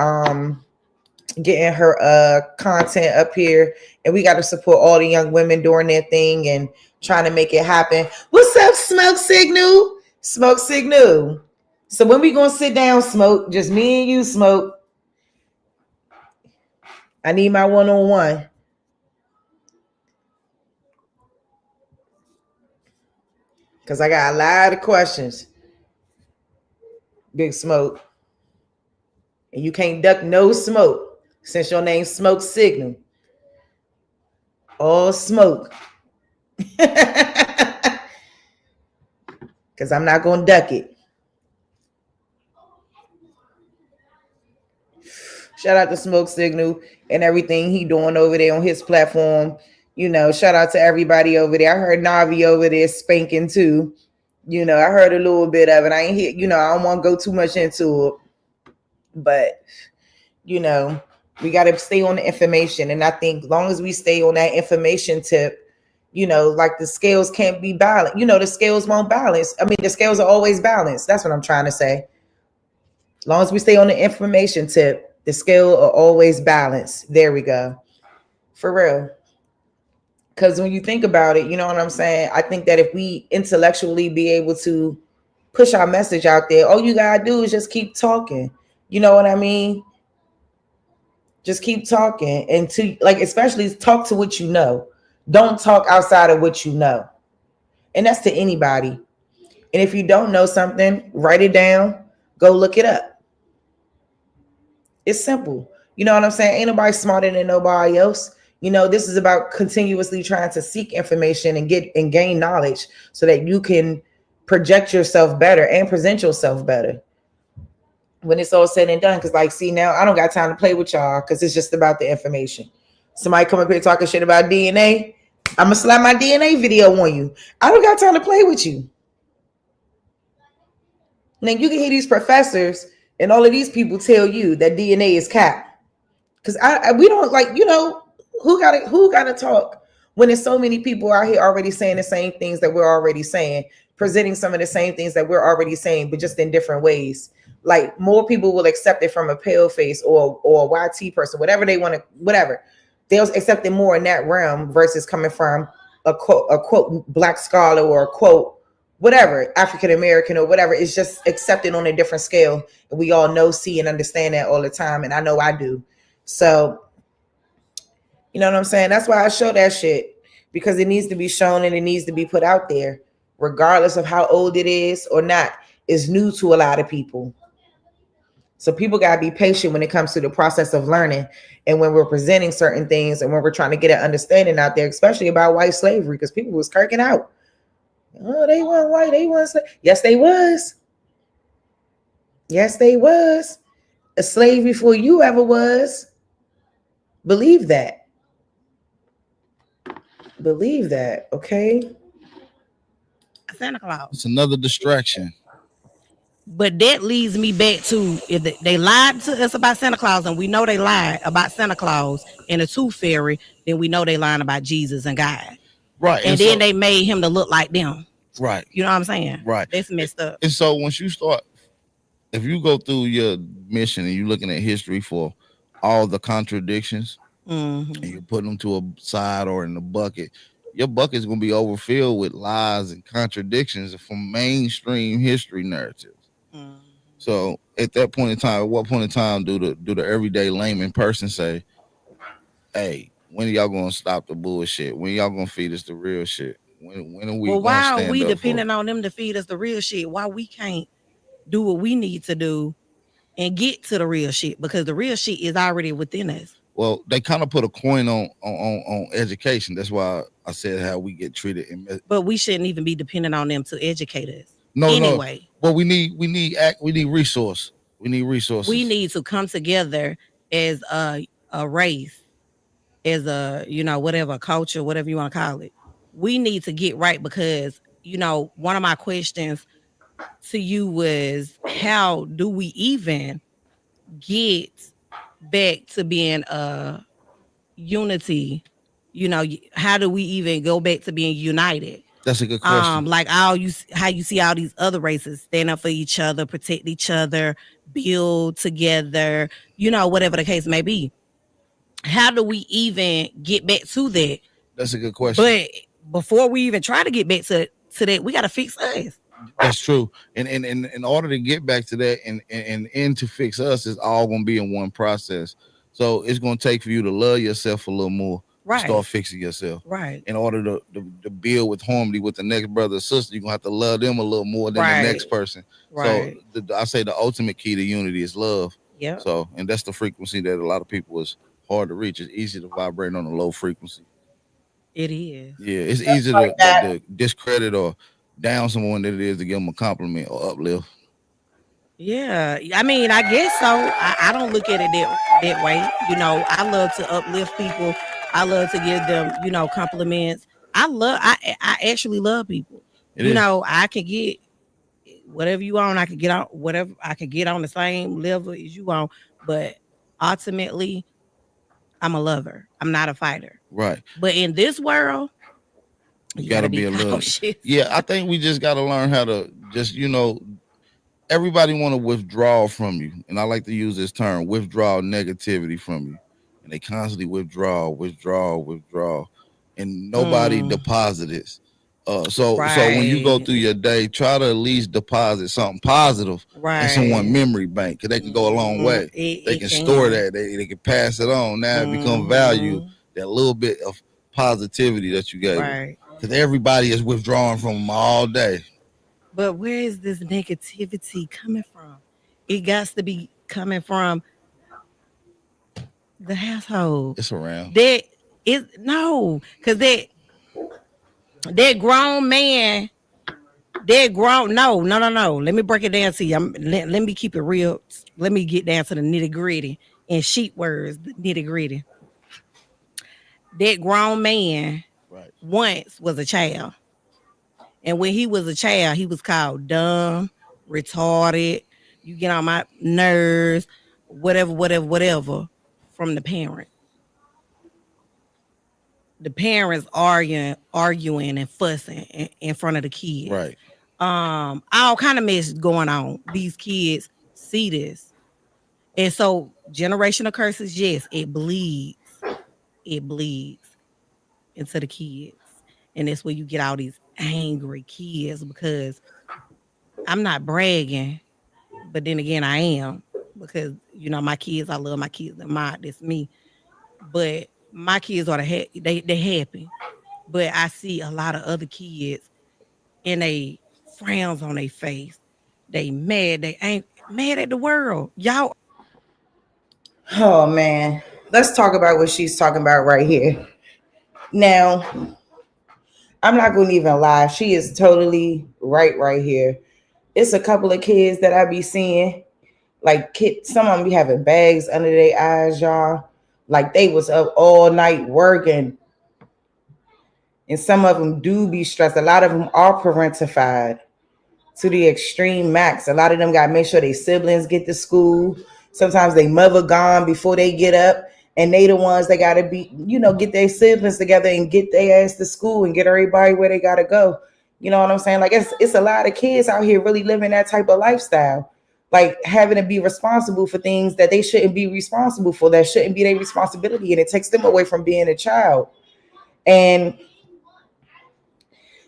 content up here. And we got to support all the young women doing their thing and trying to make it happen. What's up, Smoke Signal? Smoke Signal. So when we gonna sit down, Smoke? Just me and you, Smoke. I need my one-on-one. Because I got a lot of questions. Big Smoke. And you can't duck no smoke since your name's Smoke Signal. All smoke. because I'm not going to duck it. Shout out to Smoke Signal and everything he doing over there on his platform. You know, shout out to everybody over there. I heard Navi over there spanking too. You know, I heard a little bit of it. I ain't hear, you know, I don't want to go too much into it. But, you know, we got to stay on the information. And I think as long as we stay on that information tip, you know, like the scales can't be balanced. You know, the scales won't balance. I mean, the scales are always balanced. That's what I'm trying to say. As long as we stay on the information tip, the scale are always balanced. There we go. For real. Because when you think about it, you know what I'm saying? I think that if we intellectually be able to push our message out there, all you got to do is just keep talking. You know what I mean? Just keep talking. And to, like, especially talk to what you know. Don't talk outside of what you know. And that's to anybody. And if you don't know something, write it down. Go look it up. It's simple. You know what I'm saying? Ain't nobody smarter than nobody else. You know, this is about continuously trying to seek information and get and gain knowledge so that you can project yourself better and present yourself better when it's all said and done. Because, like, see, now I don't got time to play with y'all because it's just about the information. Somebody come up here talking shit about DNA, I'm gonna slap my DNA video on you. I don't got time to play with you. Now you can hear these professors and all of these people tell you that DNA is cap. Because we don't, like, you know, who gotta talk when there's so many people out here already saying the same things that we're already saying, presenting some of the same things that we're already saying, but just in different ways. Like, more people will accept it from a pale face or a YT person, whatever they want to, whatever. They'll accept it more in that realm versus coming from a quote black scholar or a quote whatever, African American or whatever. It's just accepted on a different scale. And we all know, see, and understand that all the time. And I know I do. So, you know what I'm saying? That's why I show that shit, because it needs to be shown and it needs to be put out there, regardless of how old it is or not. It's new to a lot of people. So people got to be patient when it comes to the process of learning. And when we're presenting certain things and when we're trying to get an understanding out there, especially about white slavery, because people was kirking out. Oh, they weren't white. They weren't slave. Yes, they was. Yes, they was. A slave before you ever was. Believe that. Believe that, okay? Santa Claus. It's another distraction. But that leads me back to, if they lied to us about Santa Claus, and we know they lied about Santa Claus and the Tooth Fairy, then we know they lying about Jesus and God. Right. And then they made him to look like them. Right. You know what I'm saying? Right. That's messed up. And so once you start, if you go through your mission and you're looking at history for all the contradictions, and you put them to a side or in a bucket, your bucket is going to be overfilled with lies and contradictions from mainstream history narratives. So at that point in time, at what point in time do the everyday layman person say, hey, when are y'all going to stop the bullshit? When y'all going to feed us the real shit? When are we going to stand up? Why are we depending on them to feed us the real shit? Why we can't do what we need to do and get to the real shit? Because the real shit is already within us. Well, they kind of put a coin on education. That's why I said how we get treated. But we shouldn't even be dependent on them to educate us. No. Well, we need resource. We need resources. We need to come together as a race, as a, you know, whatever culture, whatever you want to call it. We need to get right, because, you know, one of my questions to you was, how do we even get back to being unity? You know, how do we even go back to being united? That's a good question. Like how you see all these other races stand up for each other, protect each other, build together, you know, whatever the case may be. How do we even get back to that? That's a good question. But before we even try to get back to that, we got to fix us. That's true. And in order to get back to that and to fix us, is all going to be in one process. So it's going to take for you to love yourself a little more. Right. Start fixing yourself. Right. In order to build with harmony with the next brother or sister, you're going to have to love them a little more than the next person. Right. So I say the ultimate key to unity is love. Yeah. So, and that's the frequency that a lot of people is hard to reach. It's easy to vibrate on a low frequency. It is. Yeah, it's easy to discredit or down someone than it is to give them a compliment or uplift. Yeah, I mean, I guess so. I don't look at it that way. You know, I love to uplift people. I love to give them, you know, compliments. I actually love people. You know, I can get whatever you on. I can get on whatever I can get on the same level as you on. But ultimately, I'm a lover. I'm not a fighter. Right. But in this world, you gotta be a little. Yeah, I think we just gotta learn how to just, you know, everybody want to withdraw from you, and I like to use this term: withdraw negativity from you, and they constantly withdraw, and nobody deposits. So when you go through your day, try to at least deposit something positive in someone's memory bank, because they can go a long way. They can store that. They can pass it on. Now it becomes value. That little bit of positivity that you gave, because everybody is withdrawing from them all day. But where is this negativity coming from? It got to be coming from the household. It's around. That is no, because that grown man, no. Let me break it down to you. Let me keep it real. Let me get down to the nitty gritty in sheep words, the nitty gritty. That grown man once was a child. And when he was a child, he was called dumb, retarded, you get on my nerves, whatever, from the parent. The parents arguing and fussing in front of the kids. Right. All kind of mess going on. These kids see this. And so generational curses, yes, it bleeds. It bleeds into the kids. And that's where you get all these angry kids, because I'm not bragging, but then again I am, because you know my kids, I love my kids, and that's me. But my kids are they happy, but I see a lot of other kids and they frowns on their face. They mad. They ain't mad at the world. Y'all. Oh man, let's talk about what she's talking about right here. Now, I'm not going to even lie. She is totally right here. It's a couple of kids that I be seeing, like some of them be having bags under their eyes, y'all. Like they was up all night working. And some of them do be stressed. A lot of them are parentified to the extreme max. A lot of them got to make sure their siblings get to school. Sometimes they mother gone before they get up. And they the ones that got to be, you know, get their siblings together and get their ass to school and get everybody where they got to go. You know what I'm saying? Like it's a lot of kids out here really living that type of lifestyle. Like having to be responsible for things that they shouldn't be responsible for, that shouldn't be their responsibility. And it takes them away from being a child. And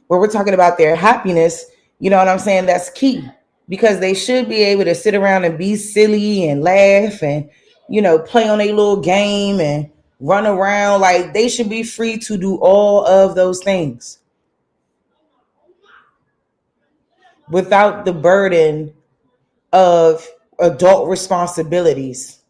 when we're talking about their happiness, you know what I'm saying? That's key, because they should be able to sit around and be silly and laugh and, you know, play on a little game and run around. Like they should be free to do all of those things without the burden of adult responsibilities.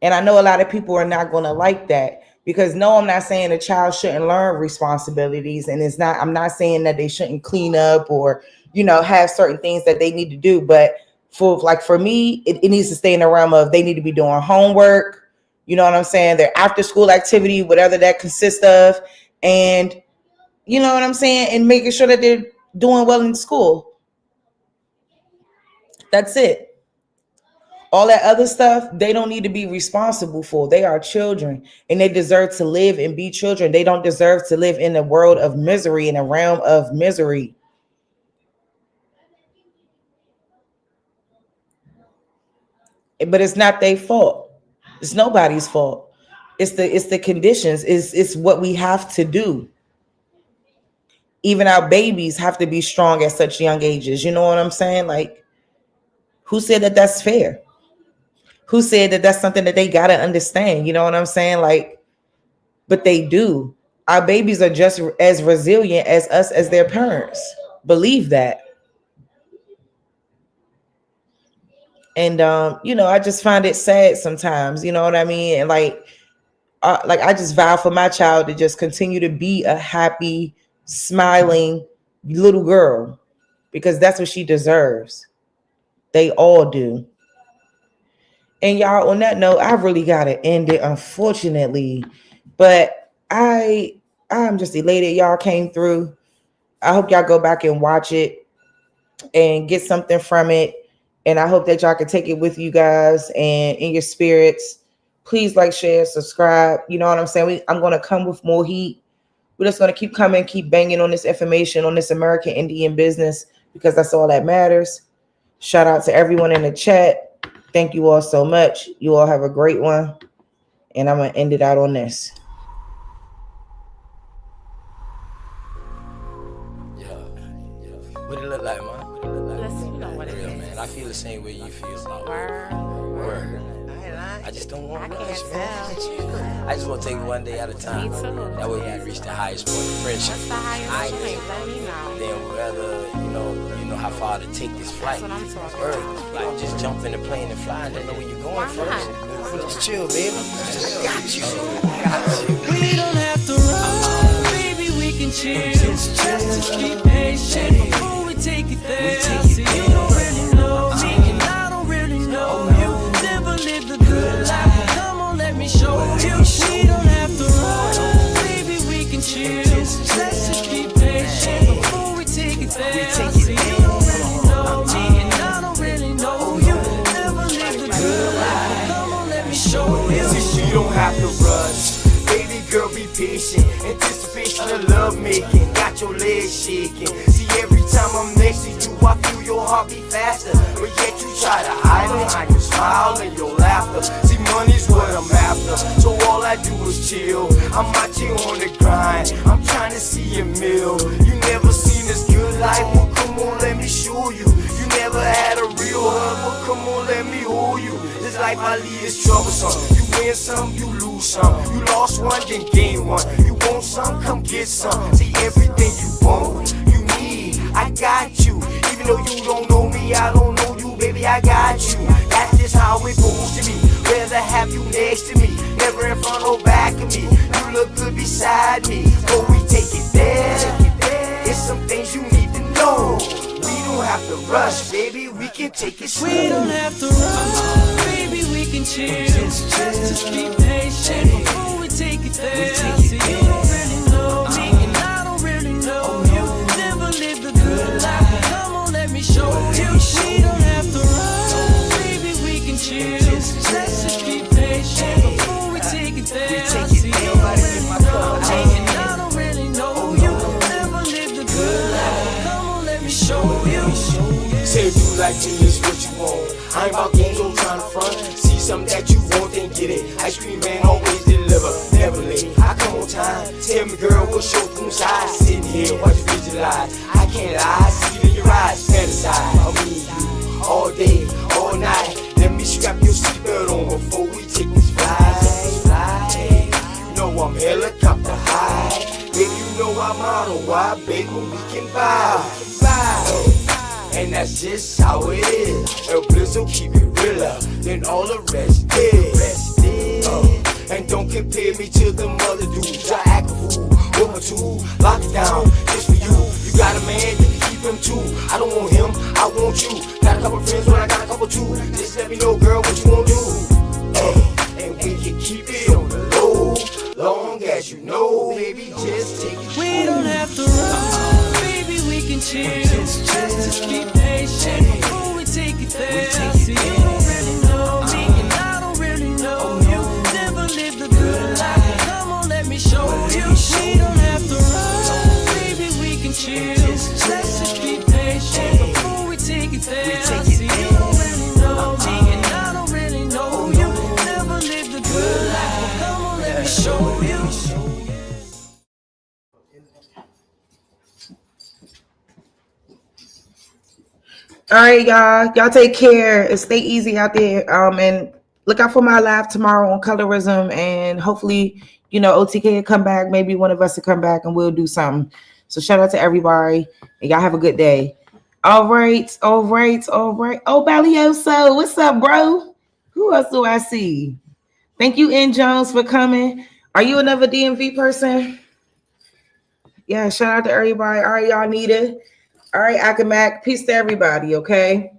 And I know a lot of people are not going to like that, because no, I'm not saying a child shouldn't learn responsibilities. And I'm not saying that they shouldn't clean up or, you know, have certain things that they need to do. But for me, it needs to stay in the realm of they need to be doing homework. You know what I'm saying? Their after school activity, whatever that consists of. And you know what I'm saying? And making sure that they're doing well in school. That's it. All that other stuff, they don't need to be responsible for. They are children and they deserve to live and be children. They don't deserve to live in a world of misery, in a realm of misery. But it's not their fault. It's nobody's fault. It's the conditions. It's what we have to do. Even our babies have to be strong at such young ages. You know what I'm saying? Like, who said that that's fair? Who said that that's something that they got to understand? You know what I'm saying? Like, but they do. Our babies are just as resilient as us as their parents. Believe that. And, you know, I just find it sad sometimes, you know what I mean? And like I just vow for my child to just continue to be a happy, smiling little girl. because that's what she deserves. They all do. And y'all, on that note, I really gotta end it, unfortunately. But I'm just elated y'all came through. I hope y'all go back and watch it and get something from it. And I hope that y'all can take it with you guys and in your spirits. Please like, share, subscribe. You know what I'm saying? I'm going to come with more heat. We're just going to keep coming, keep banging on this information, on this American Indian business, because that's all that matters. Shout out to everyone in the chat. Thank you all so much. You all have a great one. And I'm going to end it out on this. What it look like, man? Man, I feel the same way you feel. Word. I just don't want to rush, man. I just want to take it one day at a time. That way we can reach the highest point of friendship. Then whether you know how far to take this flight. Word. You don't just jump in the plane and fly and don't know where you're going first. Just chill, baby. Got you. We don't have to run, baby. We can chill. Just be patient before we take it there. See, you don't really know me, and I don't really know you. Never lived a good life. Come on, let me show you. We don't have to run, baby. We can chill. Let's just be patient before we take it there. See, you don't really know me, and I don't really know you. Never lived a good life. Come on, let me show you. See, you don't have to rush. Baby girl, be patient. Anticipation of love making. Got your legs shaking. See, every time I'm next to you, I feel your heart beat faster. But yet you try to hide behind your smile and your laughter. See, money's what I'm after, so all I do is chill. I'm out here on the grind. I'm trying to see a meal. You never seen this good life? Well, come on, let me show you. You never had a real hug? Well, come on, let me hold you. This life I lead is troublesome. You win some, you lose some. You lost one, then gain one. You want some, come get some. See, everything you want, you need, I got you. Even though you don't know me, I don't know you, baby, I got you. That's just how it goes to me. Rather have you next to me, never in front or back of me. You look good beside me, but we take it there. It's some things you need to know. We don't have to rush, baby, we can take it slow. We don't have to run, baby, we can chill. Just be patient before we take it there. See, you don't really know me, and I don't really know you. Never lived a good life. Come on, let me show you. We don't have to run, baby, we can chill. Let's just be patient before we take it there. See, you don't really know me, and I don't really know you. Never lived a good life. Come on, let me show you. Say if you like me, it's what you want. I ain't about games, I'm trying to front. See something that you want, then get it. Ice cream man always deliver, never late. I come on time. Tell me, girl, what's your room size? Sitting here, watch you visualize. I can't lie, see it in your eyes. Fantasize, I mean you all day, all night. Let me strap your seatbelt on before we take this flight. You know I'm helicopter high. Baby, you know I'm on a wide, baby, we can buy. And that's just how it is. El Blizzo keep it realer than all the rest is. And don't compare me to them other dudes. I act a fool with my tool. Lock it down just for you. You got a man, you can keep him too. I don't want him, I want you. Got a couple friends, but I got a couple too. Just let me know, girl, what you wanna do. And we can keep it on the low, long as you know, baby, just take it. We don't have to run, baby, we can chill. Just be patient before we take it there. See, you don't really know me, and I don't really know you. Never lived a good life. Come on, let me show you. We don't have to run, baby, we can chill. Let's just be patient before we take it there. See, you don't really know me, and I don't really know you. Never lived a good life. Come on, let me show you. All right, y'all take care and stay easy out there. And look out for my live tomorrow on colorism, and hopefully, OTK will come back. Maybe one of us will come back and we'll do something. So shout out to everybody, and y'all have a good day. All right. Oh, Balioso, what's up, bro? Who else do I see? Thank you, N. Jones, for coming. Are you another DMV person? Yeah, shout out to everybody. All right, y'all need it. All right, Akamak, peace to everybody, okay?